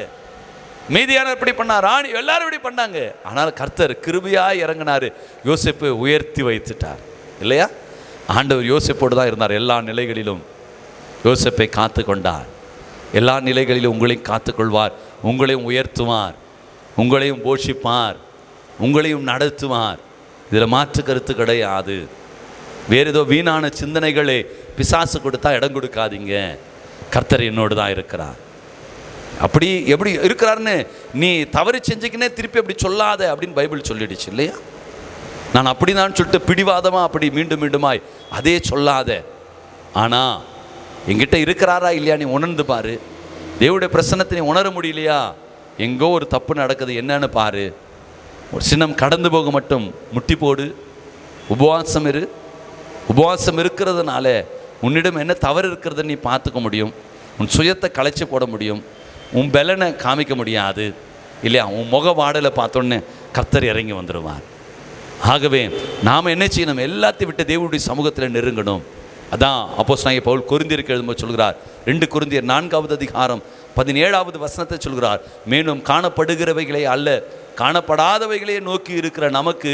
மீதியான இப்படி பண்ணார், ராணி எல்லாரும் இப்படி பண்ணாங்க. ஆனால் கர்த்தர் கிருபையாக இறங்கினார், யோசேப்பை உயர்த்தி வைத்துட்டார் இல்லையா? ஆண்டவர் யோசேப்போடு தான் இருந்தார். எல்லா நிலைகளிலும் யோசேப்பை காத்து கொண்டார். எல்லா நிலைகளிலும் உங்களையும் காத்துக்கொள்வார், உங்களையும் உயர்த்துவார், உங்களையும் போஷிப்பார், உங்களையும் நடத்துவார். இதில் மாற்று கருத்து கிடையாது. வேறு ஏதோ வீணான சிந்தனைகளை பிசாசு கொடுத்தா இடம் கொடுக்காதீங்க. கர்த்தர் என்னோடு தான் இருக்கிறார். அப்படி எப்படி இருக்கிறாருன்னு நீ தவறு செஞ்சுக்கினே திருப்பி அப்படி சொல்லாத அப்படின்னு பைபிள் சொல்லிடுச்சு இல்லையா? நான் அப்படி தான் சொல்லிட்டு பிடிவாதமாக அப்படி மீண்டும் மீண்டுமாய் அதே சொல்லாத. ஆனால் என்கிட்ட இருக்கிறாரா இல்லையா நீ உணர்ந்து பாரு. தேவனுடைய பிரசன்னத்தை நீ உணர முடியலையா? எங்கோ ஒரு தப்பு நடக்குது, என்னன்னு பாரு. ஒரு சின்னம் கடந்து போக மட்டும் முட்டி போடு, உபவாசம் இரு. உபவாசம் இருக்கிறதுனால உன்னிடம் என்ன தவறு இருக்கிறத நீ பார்த்துக்க முடியும். உன் சுயத்தை களைச்சி போட முடியும், உன் பலனை காமிக்க முடியாது இல்லையா? உன் முக வாடலை பார்த்தோன்னே கர்த்தர் இறங்கி வந்துடுவார். ஆகவே நாம் என்ன செய்யணும்? எல்லாத்தையும் விட்டு தேவனுடைய சமூகத்தில் நெருங்கணும். அதான் அப்போஸ்தலனாகிய பவுல் கொரிந்தியருக்கு எழுதும்போது சொல்கிறார். 2 கொரிந்தியர் 4வது அதிகாரம் 17வது வசனத்தை சொல்கிறார். மேலும் காணப்படுகிறவைகளே அல்ல, காணப்படாதவைகளே நோக்கி இருக்கிற நமக்கு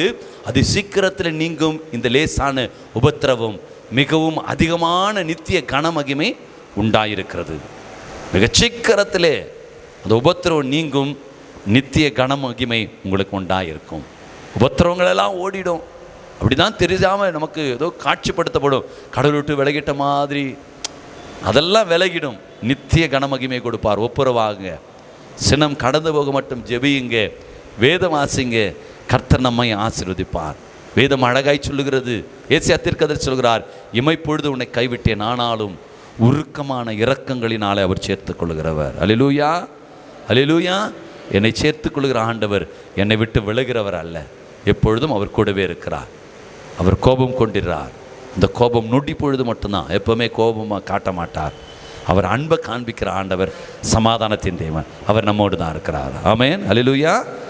அது சீக்கிரத்தில் நீங்கும் இந்த லேசான உபத்திரவம் மிகவும் அதிகமான நித்திய கனமகிமை உண்டாயிருக்கிறது. மிக சீக்கிரத்திலே அந்த உபத்திரவம் நீங்கும், நித்திய கனமகிமை உங்களுக்கு உண்டாயிருக்கும். உபத்திரவங்களெல்லாம் ஓடிடும். அப்படி தான் தெரியாமல் நமக்கு ஏதோ காட்சிப்படுத்தப்படும், கடவுள் விட்டு விலகிட்ட மாதிரி. அதெல்லாம் விலகிடும். நித்திய கனமகிமை கொடுப்பார். ஒப்புரவாகுங்க, சினம் கடந்து போக மட்டும் ஜெபியுங்க, வேதம் வாசிங்க, கர்த்தர் நம்மை ஆசீர்வதிப்பார். வேதம் அழகாய் சொல்லுகிறது. ஏசியா தீர்க்கதரிசி சொல்கிறார், இமைப்பொழுது உன்னை கைவிட்டேன், ஆனாலும் உருக்கமான இரக்கங்களினாலே அவர் சேர்த்துக் கொள்கிறவர். அல்லேலூயா, அல்லேலூயா. என்னை சேர்த்துக் கொள்கிற ஆண்டவர் என்னை விட்டு விலகிறவர் அல்ல, எப்பொழுதும் அவர் கூடவே இருக்கிறார். அவர் கோபம் கொண்டிருக்கிறார். இந்த கோபம் நொடி பொழுது மட்டும்தான், எப்பவுமே கோபமாக காட்ட மாட்டார். அவர் அன்பை காண்பிக்கிற ஆண்டவர், சமாதானத்தின் தேவன். அவர் நம்மோடு தான் இருக்கிறார். ஆமென், அல்லேலூயா.